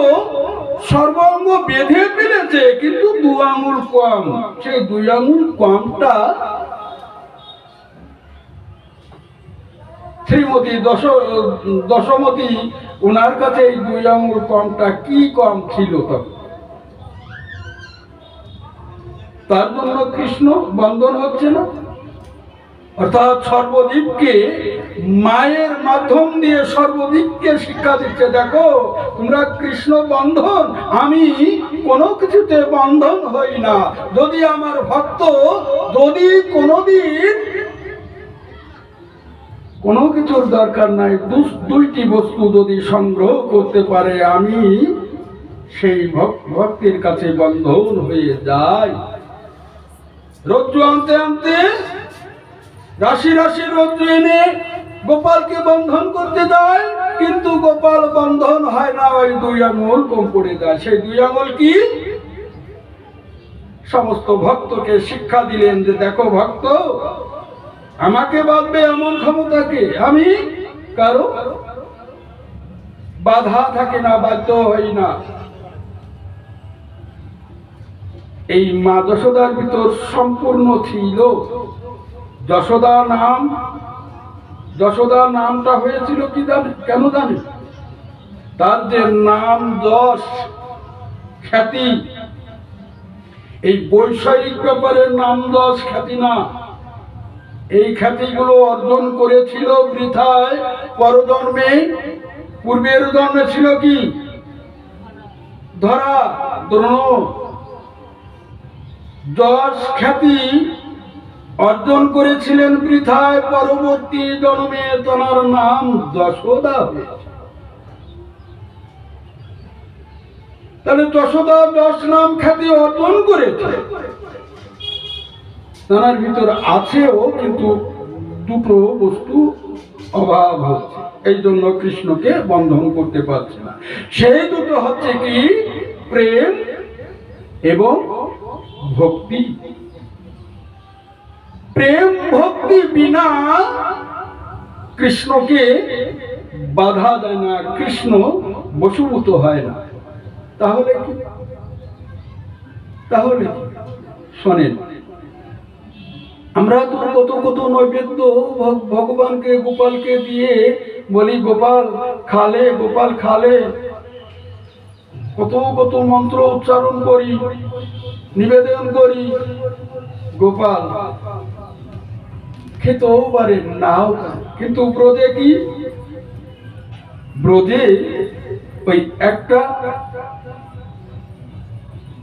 সর্বাঙ্গ বেঁধে ফেলেছে, কিন্তু 2 আঙুল কম। সেই 2 আঙুল কমটা শ্রীমতী দশমতী, ওনার কাছে এই 2 আঙুল কমটা কি কম ছিল তখন, তার জন্য কৃষ্ণ বন্ধন হচ্ছে না। অর্থাৎ সর্বজীবকে মায়ের মাধ্যম দিয়ে সর্বজীবকে শিক্ষা দিচ্ছে, দেখো তোমরা কৃষ্ণ বন্ধন, আমি কোনো কিছুতে বন্ধন হই না। যদি আমার ভক্ত যদি কোনোদিন কোনো কিছুর দরকার নাই, 2টি বস্তু যদি সংগ্রহ করতে পারে, আমি সেই ভক্তির কাছে বন্ধন হয়ে যাই। রজ্জু আনতে আনতে রাশি রাশি রজ্জু এনে গোপালকে বন্ধন করতে যায়, কিন্তু গোপাল বন্ধন হয় না, ওই 2 আঙুল কম পড়ে যায়। সেই 2 আঙুল কি? সমস্ত ভক্তকে শিক্ষা দিলেন যে দেখো ভক্ত, আমাকে বাঁধবে এমন ক্ষমতাকে আমি কারো বাধা থাকে না, বাধ্য হই না। এই মা যশোদার ভিতর সম্পূর্ণ ছিল। যশোদা নামটা হয়েছিল কি জানে? কেন জানে? তার যে নাম যশ খ্যাতি, এই বৈষয়িক ব্যাপারে নাম যশ খ্যাতি না। এই খ্যাতিগুলো অর্জন করেছিল বৃথায় পরজন্মে। পূর্বের জন্মে ছিল কি? ধরা, দ্রোণ। যশ খ্যাতি অর্জন করেছিলেন বৃথায়, পরবর্তী জন্মে তার নাম যশোদা হয়েছে। তাহলে যশোদা যশ নাম খ্যাতি অর্জন করেছে, তার ভিতর আছেও, কিন্তু 2টো বস্তু অভাব হচ্ছে, এই জন্য কৃষ্ণকে বন্ধন করতে পারছে না। সেই 2টো হচ্ছে কি? প্রেম এবং ভক্তি। প্রেম ভক্তি বিনা কৃষ্ণকে বাধা দেয় না, কৃষ্ণ বশীভূত হয় না। তাহলে কি? শোনেন, আমরা তো কত কত নৈবেদ্য ভগবানকে গোপালকে দিয়ে বলি গোপাল খালে, গোপাল খালে, কত কত মন্ত্র উচ্চারণ করি, নিবেদন করি, গোপাল খেতেও পারে নাও। কিন্তু ব্রজে কি? ব্রজে ওই একটা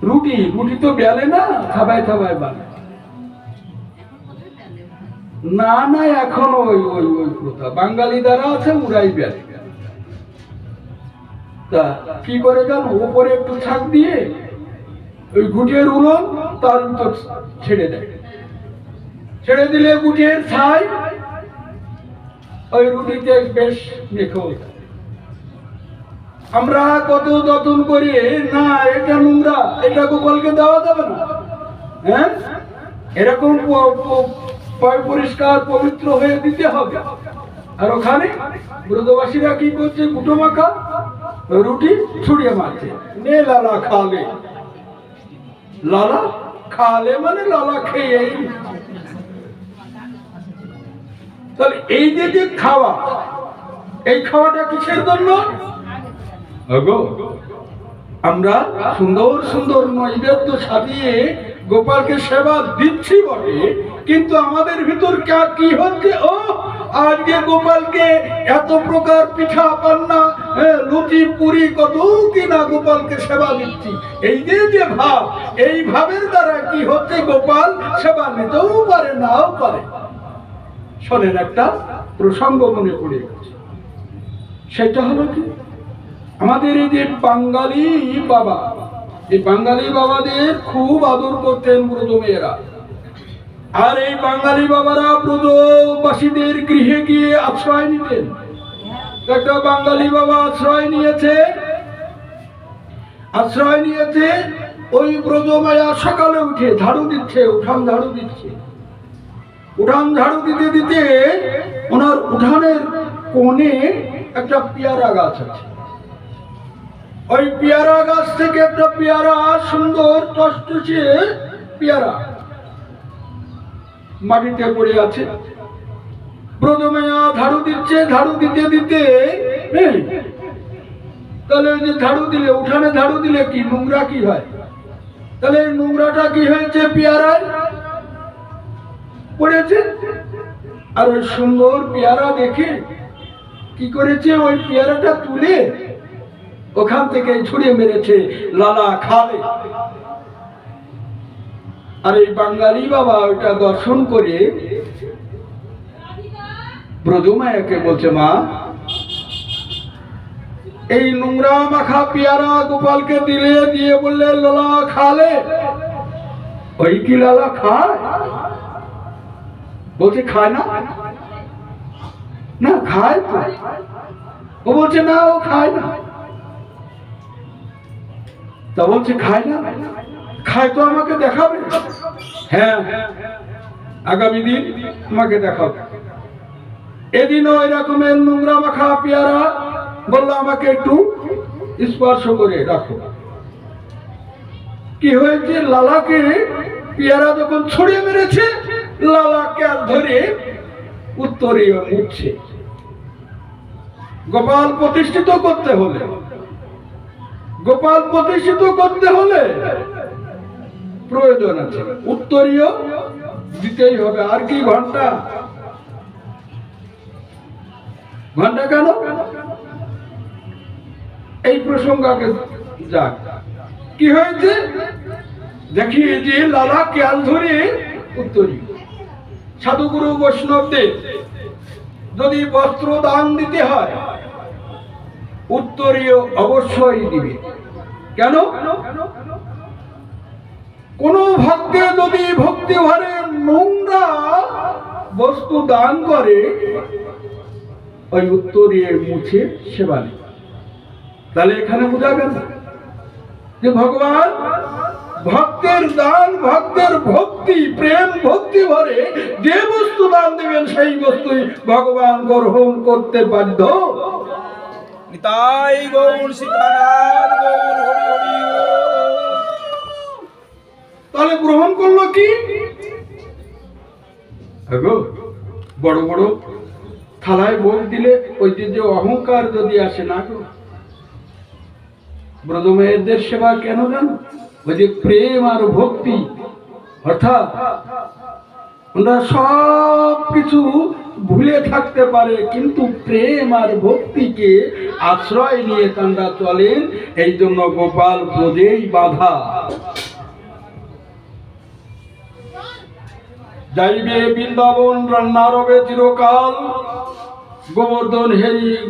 রুটি তো বেলে না, থাবায় থাবায় বানায় না। না, এখনো ওই ওই ওই প্রথা বাঙালি দ্বারা আছে, উড়াই বেলে। তা কি করে জানো? উপরে একটু ছাক দিয়ে ওই গুটির উলন তার ভিতর ছেড়ে দেয়, ছেড়ে দিলে গুটির ছাই ওই রুটিতে বেশ মেখো। আমরা কত যত্ন করি, না এটা নোংরা, এটা গোপালকে দেওয়া যাবে না, হ্যাঁ এরকম পরিষ্কার পবিত্র হয়ে দিতে হবে। আর ওখানে ব্রজবাসীরা কি করছে, কুটো মাখা রুটি ছুড়িয়ে মারছে, নে লালা খালে। লালা খালে মানে লালা খেয়ে। তাহলে এই যে খাওয়া, এই খাওয়াটা কিসের জন্য? আমরা সুন্দর সুন্দর নৈবেদ্য সাজিয়ে গোপালকে সেবা দিচ্ছি বটে, কিন্তু আমাদের ভিতর কি হচ্ছে, ও আজকে গোপালকে এত প্রকার পিঠা পান্না লুচি পুরি কত কিনা গোপালকে সেবা দিচ্ছি। এই যে ভাব, এই ভাবের দ্বারা কি হচ্ছে, গোপাল সেবা নিতেও পারে, নাও পারে। শোনেন, একটা প্রসঙ্গ মনে পড়ে গেছে। সেটা হলো কি, আমাদের এই যে বাঙালি বাবা, এই বাঙালি বাবাদের খুব আদর করতেন ব্রজ মেয়েরা। আর এই বাঙালি বাবারা ব্রজবাসীদের গৃহে গিয়ে আশ্রয় নিতেন। একটা বাঙালি বাবা আশ্রয় নিয়েছে, ওই ব্রজ মায়া সকালে উঠে ঝাড়ু দিচ্ছে, উঠান ঝাড়ু দিচ্ছে। উঠান ঝাড়ু দিতে দিতে ওনার উঠানের কোণে একটা পেয়ারা গাছ আছে। ওই পেয়ারা গাছ থেকে একটা পেয়ারা, সুন্দর টসটসে পেয়ারা মাটিতে পড়ে আছে। ব্রজমায়া ঝাড়ু দিচ্ছে, ঝাড়ু দিতে দিতে তাহলে যে ঝাড়ু দিলে, উঠানে ঝাড়ু দিলে কি নোংরা কি হয়, তাহলে নোংরাটা কি হয়েছে, পেয়ারায় পড়েছে। আর ওই সুন্দর পেয়ারা দেখে কি করেছে, ওই পেয়ারাটা তুলে ওখান থেকে ছুড়ে মেরেছে, লালা খালে। আর এই বাঙালি বাবা ওইটা দর্শন করে ব্রজমায়াকে বলছে, মা এই নোংরা মাখা পেয়ারা গোপালকে দিয়ে বললে লালা খালে। ওই কি লালা খায়? বলছে খায় না, না খায় তো। ও বলছে না, ও খায় না। তা বলছে খায় না, খায় তো আমাকে দেখাবে। হ্যাঁ, আগামী দিন আমাকে দেখাবে। এদিনও এরকমের নোংরা মাখা পেয়ারা বললো, আমাকে একটু স্পর্শ করে রাখো। কি হয়েছে, লালাকে পেয়ারা যখন ছড়িয়ে মেরেছে, লালাকে আর ধরে উত্তরীয় উঠছে। গোপাল প্রতিষ্ঠিত করতে হলে প্রয়োজন আছে, উত্তরীয় দিতেই হবে। আর কি ঘন্টা কেন, এই প্রসঙ্গ আগে যাক। কি হয়েছে দেখি, যে লালা কেয়াল ধরে উত্তরীয়। সাধুগুরু বৈষ্ণবদের যদি বস্ত্র দান দিতে হয়, উত্তরীয় অবশ্যই দিবে। কেন? কোন ভক্তে যদি ভক্তি ভরে নোংরা বস্তু দান করে, ওই উত্তরীয় মুছে সেবা নেই। তাহলে এখানে বোঝা গেল যে ভগবান ভক্তের দান, ভক্তের ভক্তি, প্রেম ভক্তি ভরে যে বস্তু দান দেবেন, সেই বস্তুই ভগবান গ্রহণ করতে বাধ্য। নিতাই গৌর সীতানাথ গৌর হরি হরি। তাহলে গ্রহণ করলো কি, বড় বড় থালায় ভোগ দিলে ওই যে অহংকার যদি আসে না গো। ব্রজমায়ের সেবা কেন জানো? ওই যে প্রেম আর ভক্তি, অর্থাৎ ওরা সব কিছু ভুলে থাকতে পারে, কিন্তু প্রেম আর ভক্তিকে আশ্রয় নিয়ে তারা চলেন। এই জন্য গোপাল ব্রজেই বাধা। যাইবে বৃন্দাবন রান্না রবে চিরকাল,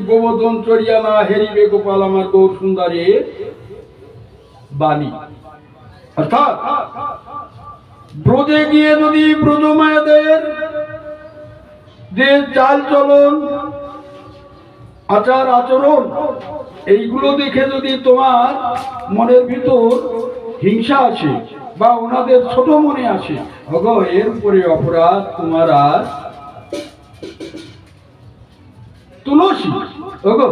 গোবর্ধন চড়িয়া না হেরিবে গোপাল আমার গৌর সুন্দরী বাণী। অর্থাৎ ব্রজে গিয়ে যদি ব্রজমায়াদের যে চাল চলন, আচার আচরণ, এইগুলো দেখে যদি তোমার মনের ভিতর হিংসা আসে বা ওনাদের ছোট মনে আসে, ওগো এর উপরে অপরাধ তোমার আর তুলসী। ওগো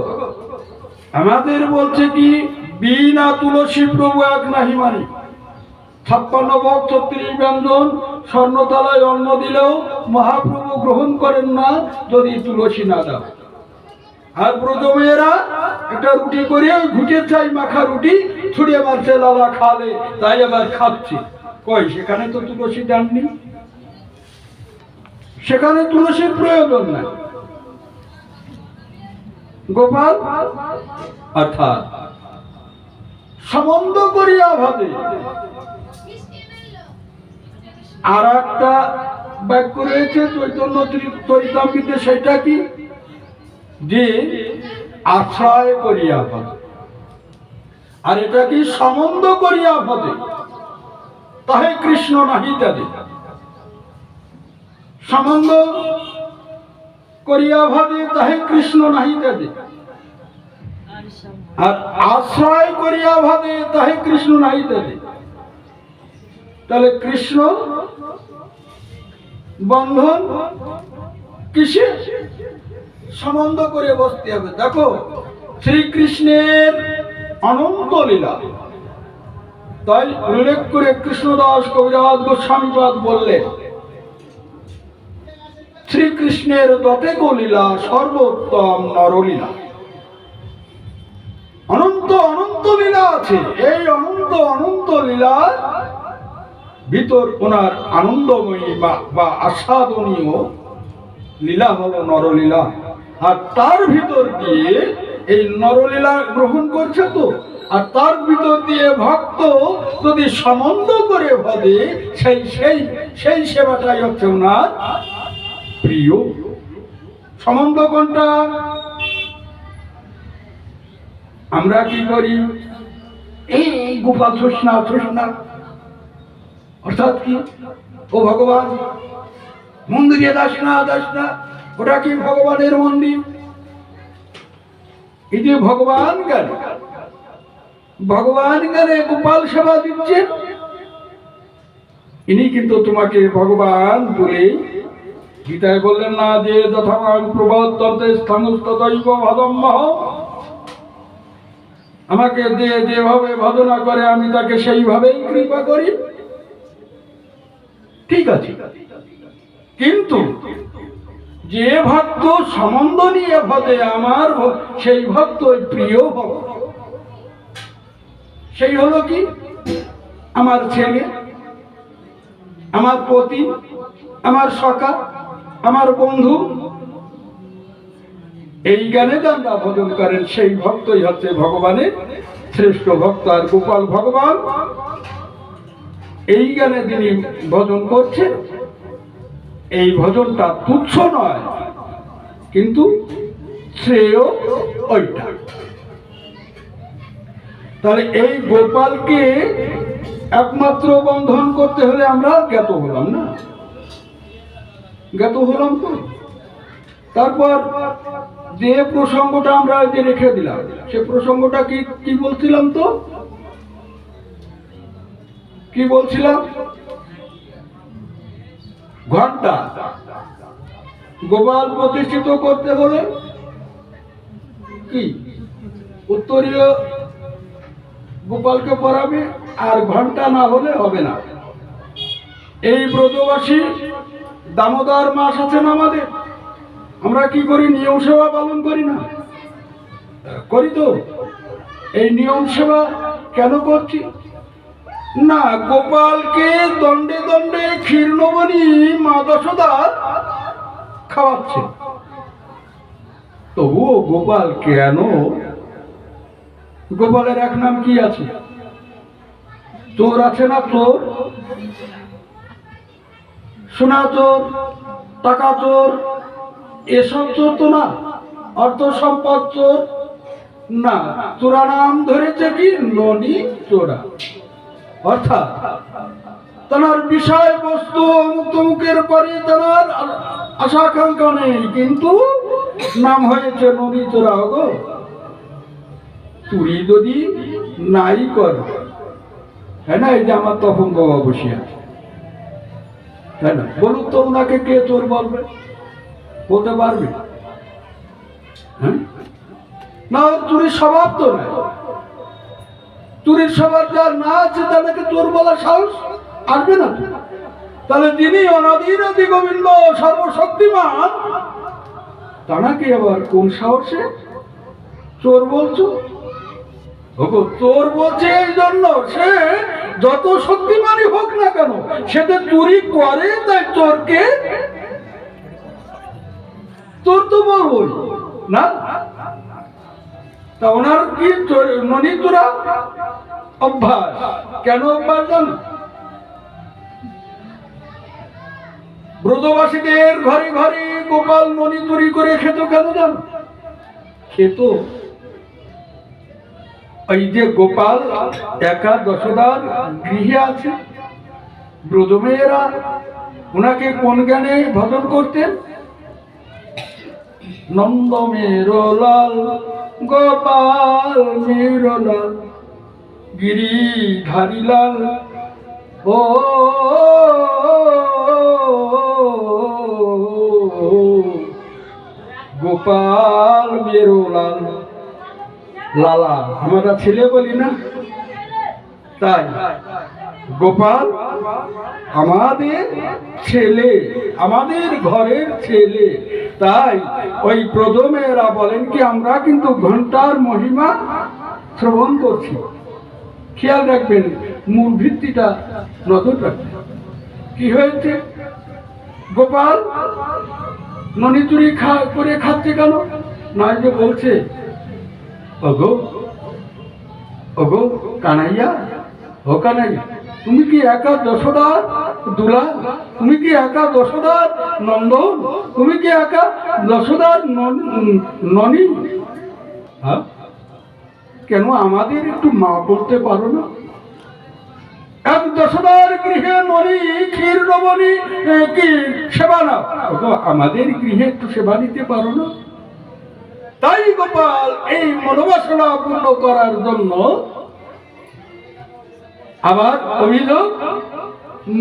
আমাদের বলছে কি, বিনা তুলসী প্রভু এক নাহি মানি। 56 ভোগ 36 ব্যঞ্জন স্বর্ণতলায় অন্ন দিলেও মহাপ্রভু গ্রহণ করেন না যদি তুলসী না দাও। আর ব্রজমেয়েরা একটা রুটি করে ঘুটে চাই মাখা রুটি ছুড়ে মারছে, লালা খালে তাই আবার খাচ্ছে। কই সেখানে তো তুলসী দেননি, সেখানে তুলসীর প্রয়োজন নাই। গোপাল অর্থাৎ সম্বন্ধ করিয়া ভাবে। আর একটা বাক্য রয়েছে চৈতন্য চরিতামৃতে, সেটা কি, যে আশ্রয় করিয়া ভাবে। আর এটা কি, সম্বন্ধ করিয়া ভাবে তাহে কৃষ্ণ নাহি তাদে। সম্বন্ধ করিয়া ভাবে তাহে কৃষ্ণ নাহি তাদে, আর আশ্রয় করিয়া ভাবে তাহে কৃষ্ণ নাহি তাদে। তাহলে কৃষ্ণ বন্ধন কিসে? সম্বন্ধ করে বসতে হবে। দেখো শ্রীকৃষ্ণের অনন্ত লীলা, তাই উল্লেখ করে কৃষ্ণদাস কবিরাজ গোস্বামীপাদ বললেন, শ্রীকৃষ্ণের দতেক লীলা সর্বোত্তম নরলীলা। অনন্ত অনন্ত লীলা আছে, এই অনন্ত অনন্ত লীলার ভিতর ওনার আনন্দময়ী বা আস্বাদনীয় লীলা হলো নরলীলা। আর তার ভিতর দিয়ে এই নরলীলা গ্রহণ করছে তো, আর তার ভিতর দিয়ে ভক্ত যদি সম্বন্ধ করে ভাবে, সেই সেই সেই সেবাটাই হচ্ছে ওনার প্রিয়। সম্বন্ধ কোনটা? আমরা কি করি, এই গোপাল তৃষ্ণা তৃষ্ণা, অর্থাৎ কি, ও ভগবান মন্দিরে দাস না দাস না, ওটা কি ভগবানের মন্দির? এই যে ভগবান জ্ঞানে, ভগবান জ্ঞানে গোপাল সেবা দিচ্ছে, ইনি কিন্তু তোমাকে ভগবান বলে গীতায় বললেন না, যে যথামান প্রবর্তন্তে স্থানস্ততৈব ভদম্মহ। আমাকে যে যেভাবে ভজনা করে আমি তাকে সেইভাবেই কৃপা করি। ঠিক আছে, কিন্তু যে ভক্ত সম্বন্ধ নিয়ে ভজে আমার, সেই ভক্ত প্রিয় ভক্ত। সেই হলো কি, আমার ছেলে, আমার পতি, আমার সখা, আমার বন্ধু, এই জ্ঞানে যারা ভজন করেন সেই ভক্তই হচ্ছে ভগবানের শ্রেষ্ঠ ভক্ত। আর গোপাল ভগবান এই জ্ঞানে যিনি ভজন করছে, এই ভজনটা তুচ্ছ নয়, কিন্তু শ্রেয় ওইটা। তাহলে এই গোপালকে একমাত্র বন্ধন করতে হলে আমরা জ্ঞাত হলাম না, জ্ঞাত হলাম তো। তারপর যে প্রসঙ্গটা আমরা যে রেখে দিলাম, সে প্রসঙ্গটা কি কি বলছিলাম তো, কি বলছিলাম? ঘন্টা গোপাল প্রতিষ্ঠিত করতে হলে কি উত্তরীয় গোপালকে পরাবে, আর ঘন্টা না হলে হবে না। এই ব্রজবাসী দামোদর মাস আছেন আমাদের, আমরা কি করি, নিয়ম সেবা পালন করি না? করি তো। এই নিয়ম সেবা কেন করছি না? গোপালকে দণ্ডে দণ্ডে ক্ষীরনবনী মা যশোদা খাওয়াচ্ছে, তবুও গোপাল কেন? গোপালের এক নাম কি আছে? চোর আছে না? চোর, সোনা চোর, টাকা চোর, এসব চোর তো না। অর্থ সম্পদ চোর না, চোরা নাম ধরেছে কি, ননি চোরা। অর্থাৎ তার বিষয় বস্তু অমুক তমুকের পরে তার আশা আকাঙ্ক্ষা নেই, কিন্তু নাম হয়েছে নদী চোরা গো। চুরি যদি নাই কর, হ্যাঁ না, এই যে আমার তপন বাবা বসে আছে, তাই না, বলুক তো ওনাকে কে চোর বলবে? বলতে পারবে? হ্যাঁ না, ওর চুরির স্বভাব তো নাই। চুরির স্বভাব যার না আছে তাদেরকে চোর বলার সাহস আসবে না। তাহলে যিনি অনাদি গোবিন্দ সর্বশক্তিমান, তাকে আবার কোন সাহসে চোর বলছো? চোর বলছে এই জন্য, সে যত শক্তিমানই হোক না কেন, সে তো চুরি করে, তাই চোরকে চোর তো বলবই না। তা ওনার কি ননী চোরা অভ্যাস? কেন অভ্যাস জানো? ব্রজবাসীদের ঘরে ঘরে গোপাল ননী চুরি করে খেত। কেন জানো? খেত এই যে গোপাল একা দশদার গৃহে আছে, ব্রজমেয়েরা ওনাকে কোন জ্ঞানে ভজন করতেন? নন্দ মেরলাল গোপাল মেরলাল গিরিধারীলাল, ও গোপাল মেরলাল। লালা আমরা ছেলে বলি না, তাই গোপাল আমাদের ছেলে, আমাদের ঘরের ছেলে। তাই ওই প্রথমেরা বলেন কি, আমরা কিন্তু ঘন্টার মহিমা শ্রবণ করছি। খেয়াল রাখবেন, মূল ভিত্তিটা নজর রাখবেন। কি হয়েছে? গোপাল ননী চুরি করে খাচ্ছে কেন? নয় যে বলছে, ওগো ওগো কানাইয়া, ও কানাইয়া, তুমি কি একা যশোদার দুলা? তুমি কি একা যশোদার নন্দন? তুমি কি একা যশোদার ননী? হ্যাঁ, কেন আমাদের একটু মা বলতে পারো না? এক যশোদার গৃহে ননী ক্ষীর রমণী কি সেবা না? আমাদের গৃহে একটু সেবা নিতে পারো না? তাই গোপাল এই মনোবাসনা পূর্ণ করার জন্য আবার অভিযোগ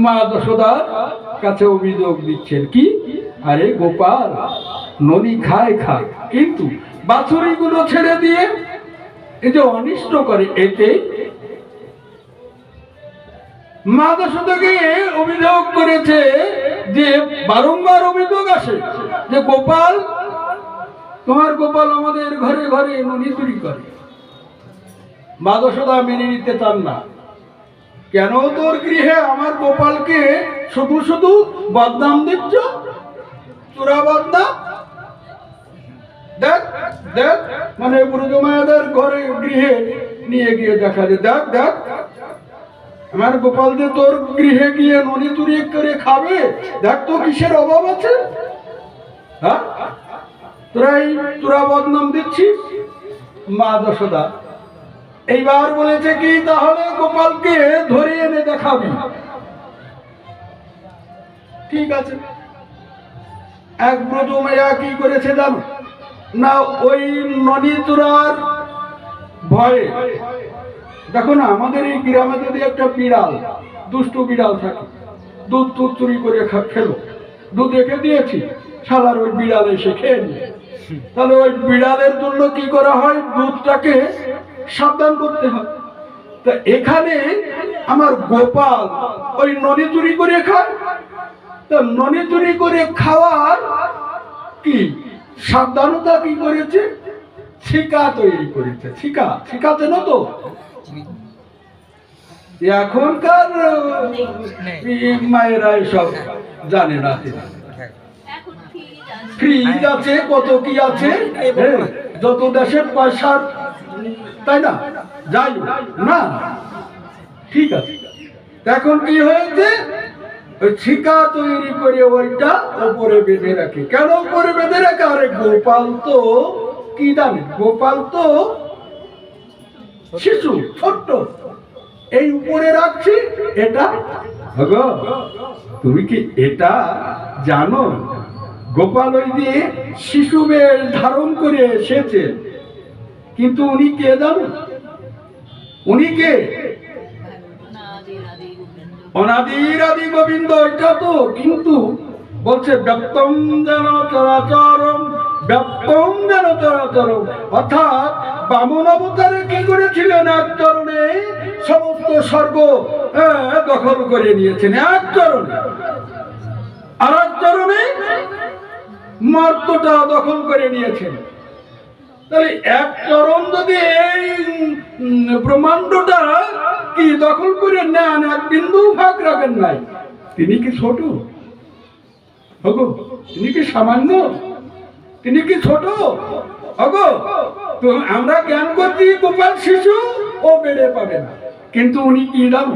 মা যশোদার কাছে অভিযোগ দিচ্ছেন। কি? আরে গোপাল ননী খায়, কিন্তু বাছুরিগুলো ছেড়ে দিয়ে এই যে অনিষ্ট করে, এতে মা যশোদাকে অভিযোগ করেছে যে বারংবার অভিযোগ আসে যে গোপাল, তোমার গোপাল আমাদের ঘরে ঘরে ননী চুরি করে। মা যশোদা মেনে নিতে চান না। কেন তোর গৃহে আমার গোপালকে শুধু শুধু বদনাম দিচ্ছ? চোরা বদনাম। দেখ দেখ, মানে ব্রজমায়াদের ঘরে গৃহে নিয়ে গিয়ে দেখা যায়, দেখ দেখ আমার গোপাল যে তোর গৃহে গিয়ে ননী চুরি করে খাবে, দেখ তো কিসের অভাব আছে? হ্যাঁ, তোরা বদনাম দিচ্ছিস। মা যশোদা এইবার বলেছে কি, তাহলে গোপালকে ধরে এনে দেখাবি। ঠিক আছে। এক ব্রজমায়া কি করেছে জানো না? ওই ননী চোরার ভয়ে, দেখো না, আমাদের এই গ্রামে যদি একটা বিড়াল, দুষ্টু বিড়াল থাকে, দুধ চুরি করে খেলো, দুধ রেখে দিয়েছি, শালার ওই বিড়াল এসে খেয়ে নিয়ে, তাহলে ওই বিড়ালের জন্য কি করা হয়? দুধটাকে সাবধান করতে হয়। তা এখানে আমার গোপাল ওই ননী চুরি করে খায়। তা ননী চুরি করে খাওয়ার কি সাবধানতা কি করেছে? ছিকা তৈরি করেছে। ছিকা চেনো তো? এখনকার মায়েরা এসব জানে না। ফ্রিজ আছে, কত কি আছে, যত দেশের পয়সা, তাই না? যাই না, ঠিক আছে। এখন কি হয়েছে? ওই ছিকা তৈরি করে ওইটা উপরে বেঁধে রাখে। কেন উপরে বেঁধে রাখে? আরে গোপাল তো কি জানে, গোপাল তো শিশু, ছোট্ট, এই উপরে রাখছি। এটা তুমি কি এটা জানো গোপাল ওই দিয়ে শিশু বেশ ধারণ করে এসেছে, কিন্তু উনি কে জানেন? উনি কে? অনাদির আদি গোবিন্দ, এটা তো। কিন্তু বলছে ব্যক্তম যেন চরাচরম, ব্যক্তম যেন চরাচরম, অর্থাৎ বামন অবতারে কি করেছিলেন? এক চরণে সমস্ত স্বর্গ দখল করে নিয়েছেন, এক চরণে। আর এক চরণে মর্তটা দখল করে নিয়েছেন। তাহলে এক চরণ যদি এই ব্রহ্মাণ্ডটা কি দখল করে নেন, এক বিন্দু ভাগ রাখেন নাই, তিনি কি ছোট? হগো তিনি কি সামান্য? তিনি কি ছোট? হগো তো আমরা জ্ঞান করছি গোপাল শিশু, ও বেড়ে পাবে না, কিন্তু উনি কি দাম?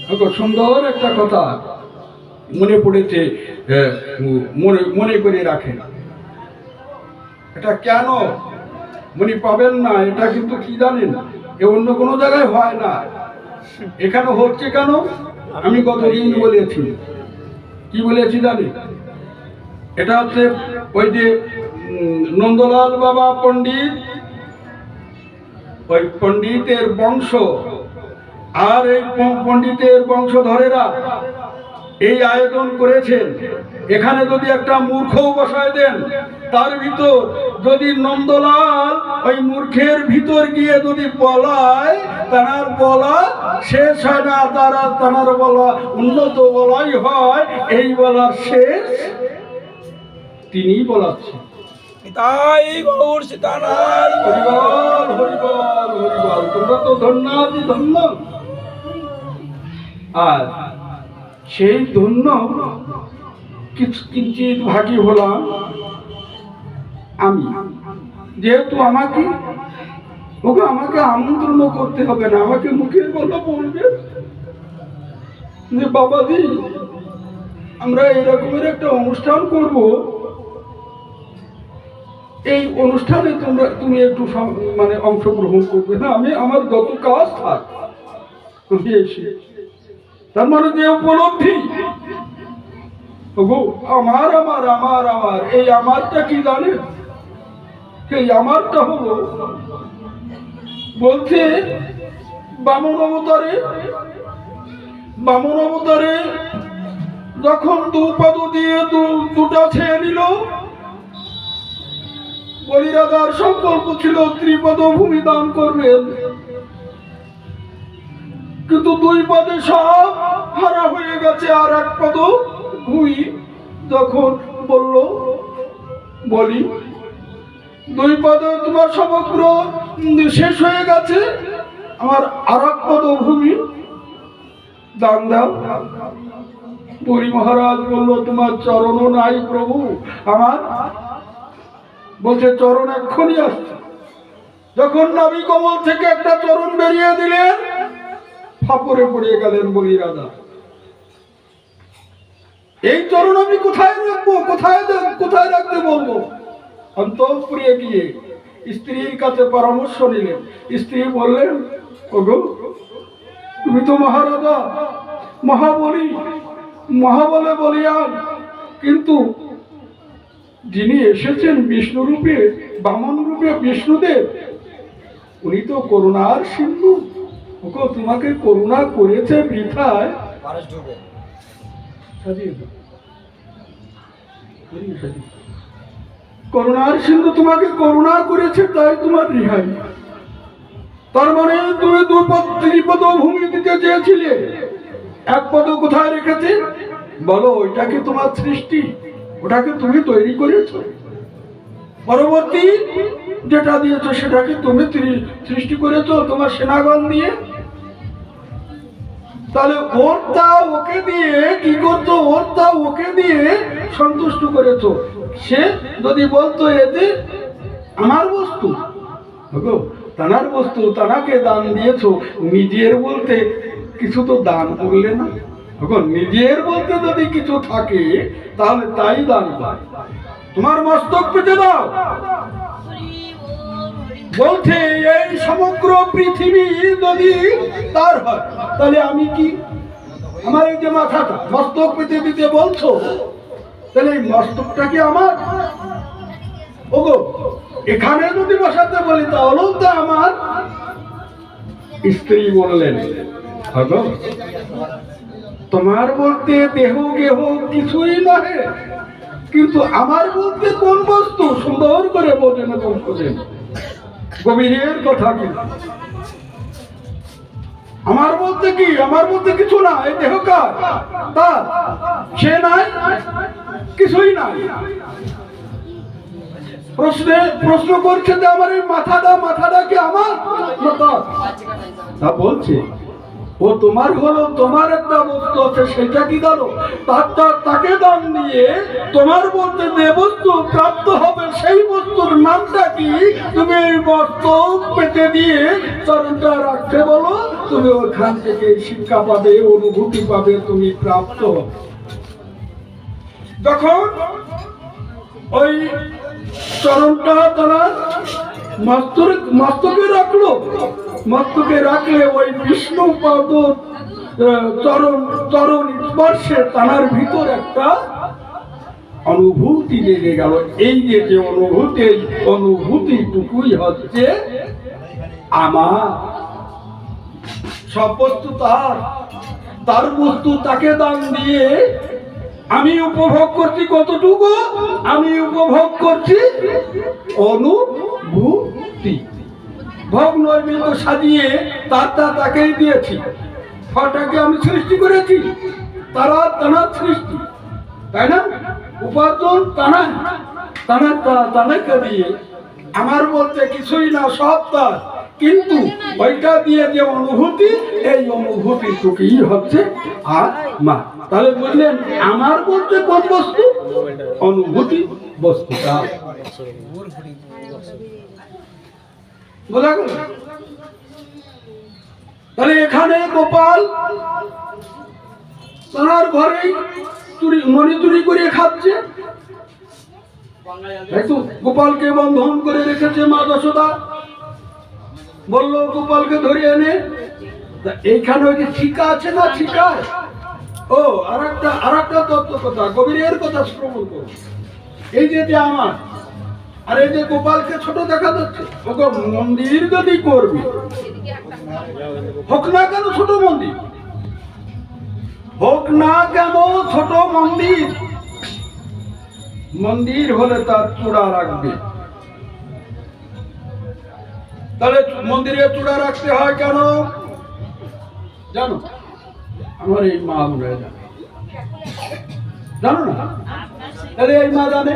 হগো সুন্দর একটা কথা মনে পড়েছে, মনে করে রাখেন। এটা কেন মনে পাবেন না? এটা কিন্তু কি জানেন, এ অন্য কোনো জায়গায় হয় না, এখানে হচ্ছে কেন? আমি কতদিন বলেছি, কি বলেছি জানেন? এটা হচ্ছে ওই যে নন্দলাল বাবা পণ্ডিত, ওই পণ্ডিতের বংশ, আর এই পণ্ডিতের বংশধরেরা এই আয়োজন করেছেন। এখানে যদি একটা মূর্খ বসায় দেন, তার ভিতর যদি নন্দলাল ওই মূর্খের ভিতর গিয়ে যদি বলায়, তার বলা শেষ হয় না, তার বলা উন্নত বলাই হয়, এই বলার শেষ তিনি বলাচ্ছেন। তাই গৌর সীতানাথ হরিবল হরিবল হরিবল, তোমরা তো ধন্যাদি ধন্য। আর সেই ধন্য কিঞ্চিত ভাগী হলাম আমি, যেহেতু আমাকে আমন্ত্রণ করতে হবে না, আমাকে মুখের কথা বলবে যে বাবাজি আমরা এরকমের একটা অনুষ্ঠান করব, এই অনুষ্ঠানে তুমি একটু মানে অংশগ্রহণ করবে না, আমি আমার যত কাজ থাক তুমি এসে। তার মানে যে উপলব্ধি, আমার আমার আমার আমার, এই আমারটা কি জানে? এই আমারটা হলো বলছে বামন অবতারে যখন দুপদ দিয়ে দুটা ছেয়ে নিল, বলিরাজার সংকল্প ছিল ত্রিপদ ভূমি দান করবেন, কিন্তু দুই পদে সব হারা হয়ে গেছে। আর এক পদ ভূমি যখন বলি দুই পদে তোমার সমগ্র শেষ হয়ে গেছে, আমার আর এক পদ ভূমি দান দাও। বলি মহারাজ বলল তোমার চরণও নাই প্রভু আমার। বলছে চরণ এক্ষুনি আসছে। যখন নাভি কমল থেকে একটা চরণ বেরিয়ে দিলেন, ফাপরে পড়ে গেলেন বলি রাজা। এই চরণ আমি কোথায় রাখবো, কোথায় রাখতে বলবো? অন্তঃপুরে গিয়ে স্ত্রীর কাছে পরামর্শ নিলেন। স্ত্রী বললেন, ওগো তুমি তো মহারাজা, মহাবলে বলিয়ান, কিন্তু যিনি এসেছেন বিষ্ণু রূপে, বামন রূপে বিষ্ণুদেব, উনি তো করুণার সিন্ধু। ওগো তোমাকে করুণা করেছে বৃথায়, করুণার সিন্ধু তোমাকে করুণা করেছে, তাই তোমার রেহাই। তার মানে তুমি ত্রিপদ ভূমি দিতে চেয়েছিলে, এক পদ কোথায় রেখেছে বলো? ওইটাকে তোমার সৃষ্টি, ওটাকে তুমি তৈরি করেছো। পরবর্তী যেটা দিয়েছো সেটাকে তুমি সৃষ্টি করেছো তোমার সেনাগণ দিয়ে। তাহলে ওরটা ওকে দিয়ে কি করছো? ওরটা ওকে দিয়ে সন্তুষ্ট করেছো। সে যদি বলতো এতে আমার বস্তু, তানার বস্তু, তানাকে দান দিয়েছো, নিজের বলতে কিছু তো দান করলে না। নিজের বলতে যদি কিছু থাকে তাহলে তাই দান পায়। তোমার মস্তক পেতে দাও। বলছে এই সমগ্র পৃথিবী যদি তার হয়, তাহলে আমি কি? আমার এই যে মাথাটা মস্তক পেতে দিতে বলছো, তাহলে এই মস্তকটা কি আমার? ওগো, এখানে যদি বসাতে বলি তাহলেও তো আমার। স্ত্রী বললেন, ওগো, তোমার বলতে দেহ গেহ কিছুই নহে, কিন্তু আমার বলতে কোন বস্তু? সুন্দর করে বোঝেন এবং বোঝেন, গভীরের কথা কি। আমার বলতে কি? আমার বলতে কিছু না। এই দেহ কার? তার। সে নাই, কিছুই নাই। প্রশ্ন করছে যে আমার এই মাথাটা কি আমার না তার? তা বলছে, ও তোমার হলো, তোমার একটা বস্তু আছে, সেটা কি জানো? তাকে দান দিয়ে তোমার বলতে যে বস্তু প্রাপ্ত হবে সেই বস্তুর নামটা কি? তুমি এই বস্তু পেতে দিয়ে চরণটা রাখতে বলো, তুমি ওখান থেকে শিক্ষা পাবে, অনুভূতি পাবে, তুমি প্রাপ্ত হবে। যখন ওই চরণটা তারা মস্তকে রাখলো, মস্তকে রাখলে ওই বিষ্ণু পদ চরণ স্পর্শে তার ভিতর একটা অনুভূতি লেগে গেল। এই যে অনুভূতিটুকুই হচ্ছে আমার। সব বস্তু তার বস্তু তাকে দান দিয়ে আমি উপভোগ করছি কতটুকু? আমি উপভোগ করছি অনুভূতি। ভোগ নৈবেদ্য সাজিয়ে তাকেই দিয়েছি। ফলটাকে আমি সৃষ্টি করেছি, তার সৃষ্টি, তাই না? উপার্জন তানাকে দিয়ে। আমার বলতে কিছুই না, সব তার। কিন্তু ওইটা দিয়ে যে অনুভূতি, এই অনুভূতিটুকুই হচ্ছে আমার। তাহলে বুঝলেন, আমার বলতে কোন বস্তু? অনুভূতি বস্তুটা। বোঝা গেল? তাহলে এখানে গোপাল তার ঘরেই মণি চুরি করে খাচ্ছে, গোপালকে বন্ধন করে রেখেছে মা যশোদা। বললো গোপালকে ধরে এনে, এইখানে ওই যে শিকা আছে না, শিকায় ও আর একটা তত্ত্ব কথা, গভীরের কথা শ্রবণ করো। এই যে আমার আর এই যে গোপালকে ছোট দেখা যাচ্ছে, ওকে মন্দির যদি করবি, হোক না কেন ছোট মন্দির, হোক না কেন ছোট মন্দির, মন্দির হলে তার চূড়া রাখবে। তাহলে মন্দিরে চূড়া রাখতে হয় কেন জানো? আমার এই মা মনে জানো না? তাহলে এই মা জানে,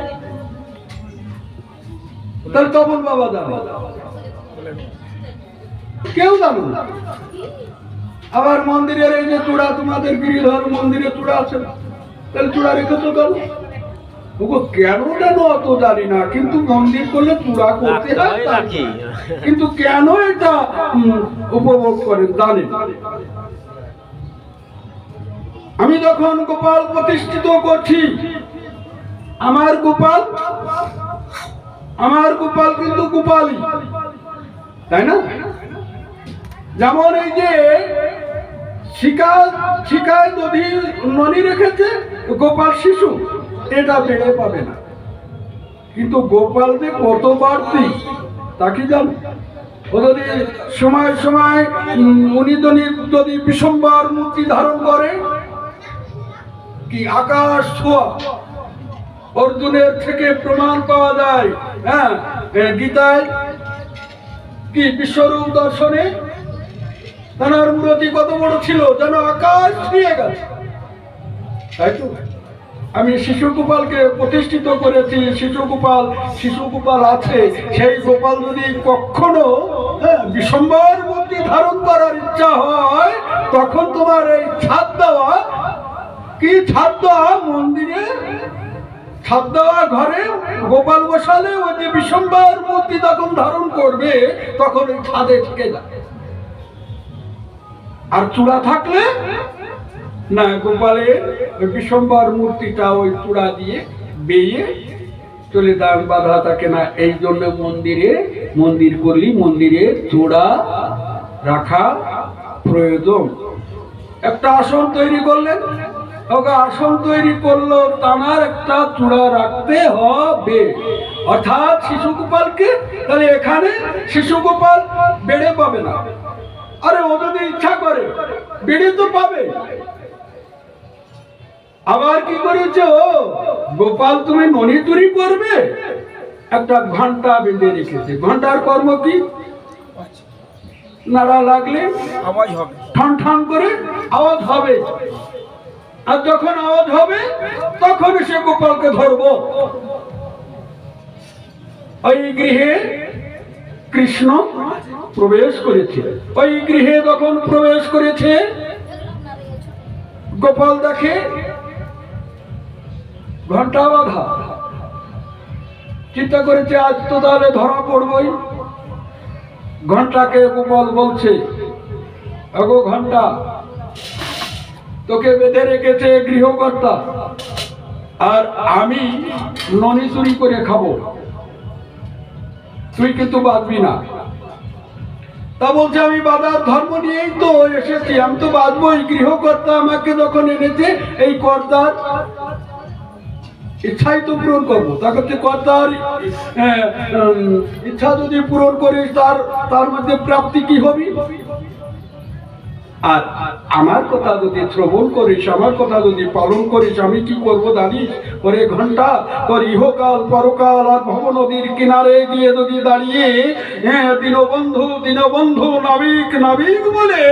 তাহলে তপন বাবা জানে, কেউ জানো না। আবার মন্দিরের এই যে চূড়া, তোমাদের গিরিধর মন্দিরে চূড়া আছে, তাহলে চূড়া রেখেছো কেন? কেন অত জানি না, কিন্তু মন্দির করলে চূড়া করতে হয়। কিন্তু কেন এটা উপভোগ করেন জানেন। আমি যখন গোপাল প্রতিষ্ঠিত করছি, আমার গোপাল কিন্তু গোপালই, তাই না? যেমন এই যে শিকায় যদি মণি রেখেছে, গোপাল শিশু, এটা বেড়ে পাবে না। কিন্তু গোপাল যে কত বাড়তি তা কি জানো? ও যদি সময় সময় উনি যদি বিশ্বম্বর মূর্তি ধারণ করে, কি আকাশ ছোঁয়া, অর্জুনের থেকে প্রমাণ পাওয়া যায়। হ্যাঁ, গীতায় কি বিশ্বরূপ দর্শনে তার মূর্তি কত বড় ছিল যেন আকাশ ছুঁয়ে গেছে, তাই তো? আমি শিশু গোপালকে প্রতিষ্ঠিত করেছি। শিশু গোপাল আছে, সেই গোপাল যদি কখনো বিশ্বম্বর মূর্তি ধারণ করার ইচ্ছা হয়, তখন তোমার এই ছাদ দেওয়া মন্দিরে, ছাদ দেওয়া ঘরে গোপাল বসালে ওই যে বিশ্বম্বর মূর্তি তখন ধারণ করবে, তখন ওই ছাদে থেকে যাবে। আর চূড়া থাকলে না, গোপালের বিশ্বম্বর মূর্তিটা ওই চূড়া দিয়ে বেয়ে চলে দান বাধা থাকে না। এই জন্য মন্দির করলি মন্দিরে চূড়া রাখা প্রয়োজন। একটা আসন তৈরি করলেন, ওকে আসন তৈরি করলো, টানার একটা চূড়া রাখতে হবে, অর্থাৎ শিশু গোপালকে। তাহলে এখানে শিশু গোপাল বেড়ে পাবে না। আরে ও যদি ইচ্ছা করে বেড়ে তো পাবে। আবার কি করেছে ও, গোপাল তুমি ননি চুরি করবে, একটা ঘন্টা বেঁধে রেখেছে। ঘন্টার কর্ম কি? নাড়া লাগলে আওয়াজ হবে, ঠান ঠান করে আওয়াজ হবে, আর যখন আওয়াজ হবে তখন সে গোপালকে ধরবো। ওই গৃহে কৃষ্ণ প্রবেশ করেছে। ওই গৃহে যখন প্রবেশ করেছে, গোপাল দেখে ঘন্টা বাঁধা। চিন্তা করেছে আজ তো তাহলে ধরা পড়বই। ঘন্টাকে গোপাল বলছে, আগো ঘন্টা, তোকে বেঁধে রেখেছে গৃহকর্তা, আর আমি ননি চুরি করে খাবো, তুই কিন্তু বাঁধবি না। তা বলছে আমি বাঁধার ধর্ম নিয়েই তো এসেছি, আমি তো বাঁধবোই। গৃহকর্তা আমাকে যখন এনেছে, এই কর্তার ইচ্ছাই তো পূরণ করবো। তাকে কর্তার ইচ্ছা যদি পূরণ করিস, তার মধ্যে প্রাপ্তি কি হবে? আর আমার কথা যদি শ্রবণ করিস, আমার কথা যদি পালন করিস, আমি কি করবো জানিস? ওরে ঘন্টা, তোর ইহকাল পরকাল আর ভব নদীর কিনারে গিয়ে যদি দাঁড়িয়ে দীনবন্ধু দীনবন্ধু নাবিক নাবিক বলে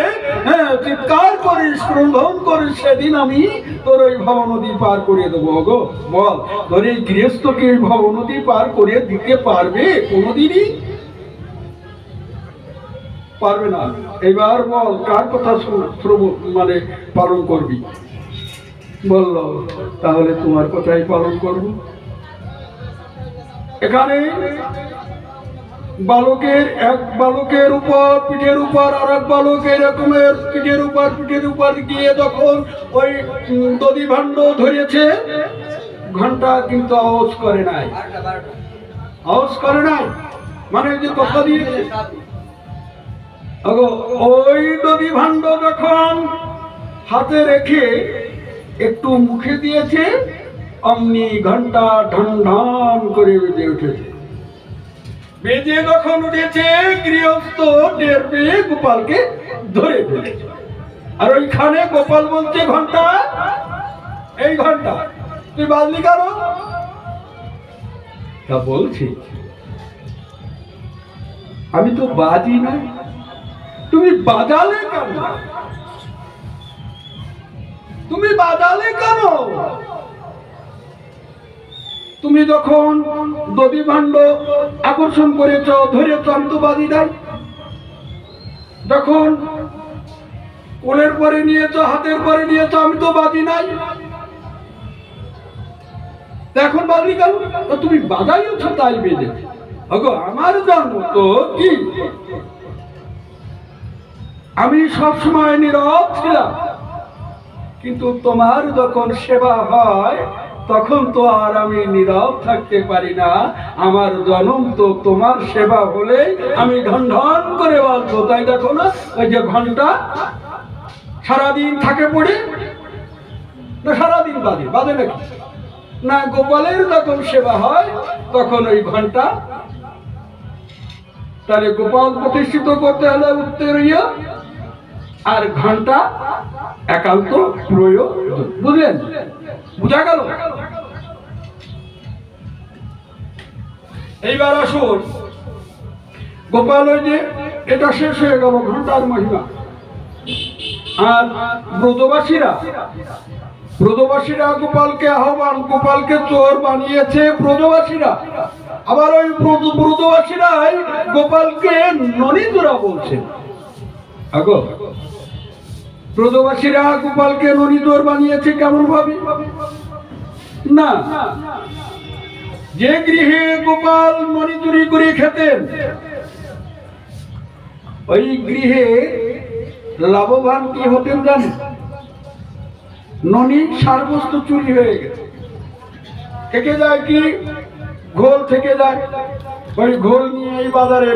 চিৎকার করিস, ক্রন্দন করিস, সেদিন আমি তোর ওই ভব নদী পার করে দেবো। গো বল, তোর এই গৃহস্থকে ভব নদী পার করে দিতে পারবে কোনোদিনই? পারবে না। এবার বল, কার কথা মানে পালন করবি? বলল, তাহলে তোমার কথাই পালন করব। এখানে বালকের এক বালকের উপর পিঠের উপর আর এক বালক এরকমের পিঠের উপর গিয়ে যখন ওই দধি ভাণ্ড ধরেছে, ঘন্টা কিন্তু আওয়াজ করে নাই। আওয়াজ করে নাই মানে যে কথা দিয়েছে। ওই দধি ভাণ্ড যখন হাতে রেখে একটু মুখে দিয়েছে, অমনি ঘন্টা ঢন ঢন করে বেজে উঠেছে। বেজে যখন উঠেছে, গৃহস্থ টের পেয়ে গোপালকে ধরে ফেলেছে। আর ওইখানে গোপাল বলছে, ঘন্টা, এই ঘন্টা তুই বাজলি কেন? তা বলছি, আমি তো বাজি না, তুমি বাজালে কেন? তুমি বাজালে কেন? তুমি যখন দধি ভাণ্ড আকর্ষণ করেছ, ধরেছ, আমি তো বাজি নাই। যখন কোলের পরে নিয়েছ, হাতের পরে নিয়েছ, আমি তো বাজি নাই। এখন বাজলি কেন? তুমি বাজাইছ তাই বেজেছে। আমার জন্ম তো কি, আমি সবসময় নীরব ছিলাম, কিন্তু তোমার যখন সেবা হয় তখন তো আর আমি নীরব থাকতে পারি না। আমার জন্ম তো তোমার সেবা হলে আমি ঢন ঢন করে বাজবো। তাই দেখো না, ওই যে ঘন্টা সারাদিন থাকে পড়ে না, সারাদিন বাজে নাকি না? গোপালের যখন সেবা হয় তখন ওই ঘন্টা, তাহলে গোপাল প্রতিষ্ঠিত করতে হলে উত্তরীয় আর ঘন্টা একান্ত প্রয়োজন। বুঝলেন? বুঝা গেল? এইবার আসুন, গোপাল ওই যে এটা শেষ হয়ে গেল ঘন্টার মহিমা। আর ব্রজবাসীরা গোপালকে আহ্বান, গোপালকে চোর বানিয়েছে ব্রজবাসীরা। আবার ওই ব্রজবাসীরাই গোপালকে ননীচোরা বলছে। ব্রজবাসীরা গোপালকে ননীচোর বানিয়েছে কেমন ভাবে? না, যে গৃহে গোপাল ননী চুরি করে খেতেন, ওই গৃহে লাভবান কি হতেন জানেন? ননী সারবস্তু চুরি হয়ে গেছে, থেকে যায় কি, ঘোল থেকে যায়। ওই ঘোল নিয়ে এই বাজারে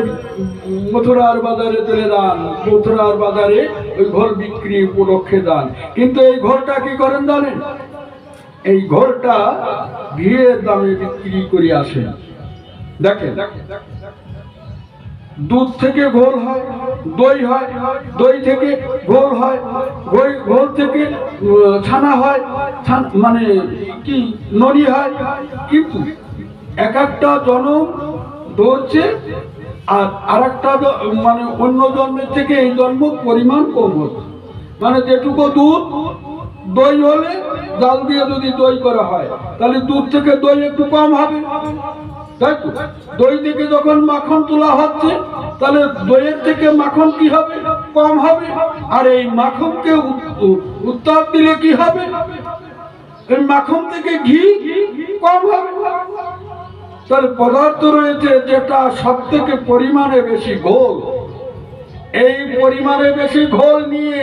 মথুরার বাজারে চলে যান, মথুরার বাজারে ওই ঘোল বিক্রি উপলক্ষে যান। কিন্তু এই ঘোলটা কি করেন জানেন? এই ঘোলটা ঘিয়ের দামে বিক্রি করে আসেন। দেখেন, দুধ থেকে ঘোল হয়, দই হয়, দই থেকে ঘোল হয়, ঘোল থেকে ছানা হয়, মানে কি নড়ি হয়। কিন্তু এক একটা জন্ম ধরছে আর আরেকটা মানে অন্য জন্মের থেকে এই জন্ম পরিমাণ কম হচ্ছে। মানে যেটুকু দুধ দই হলে জাল দিয়ে যদি দই করা হয় তাহলে দুধ থেকে দই একটু কম হবে, তাই তো? দই থেকে যখন মাখন তোলা হচ্ছে তাহলে দইয়ের থেকে মাখন কি হবে? কম হবে। আর এই মাখনকে উত্তাপ দিলে কি হবে? এই মাখন থেকে ঘি কম হবে। তার পদার্থ রয়েছে যেটা সব থেকে পরিমাণে বেশি ঘোল, এই পরিমাণে বেশি ঘোল নিয়ে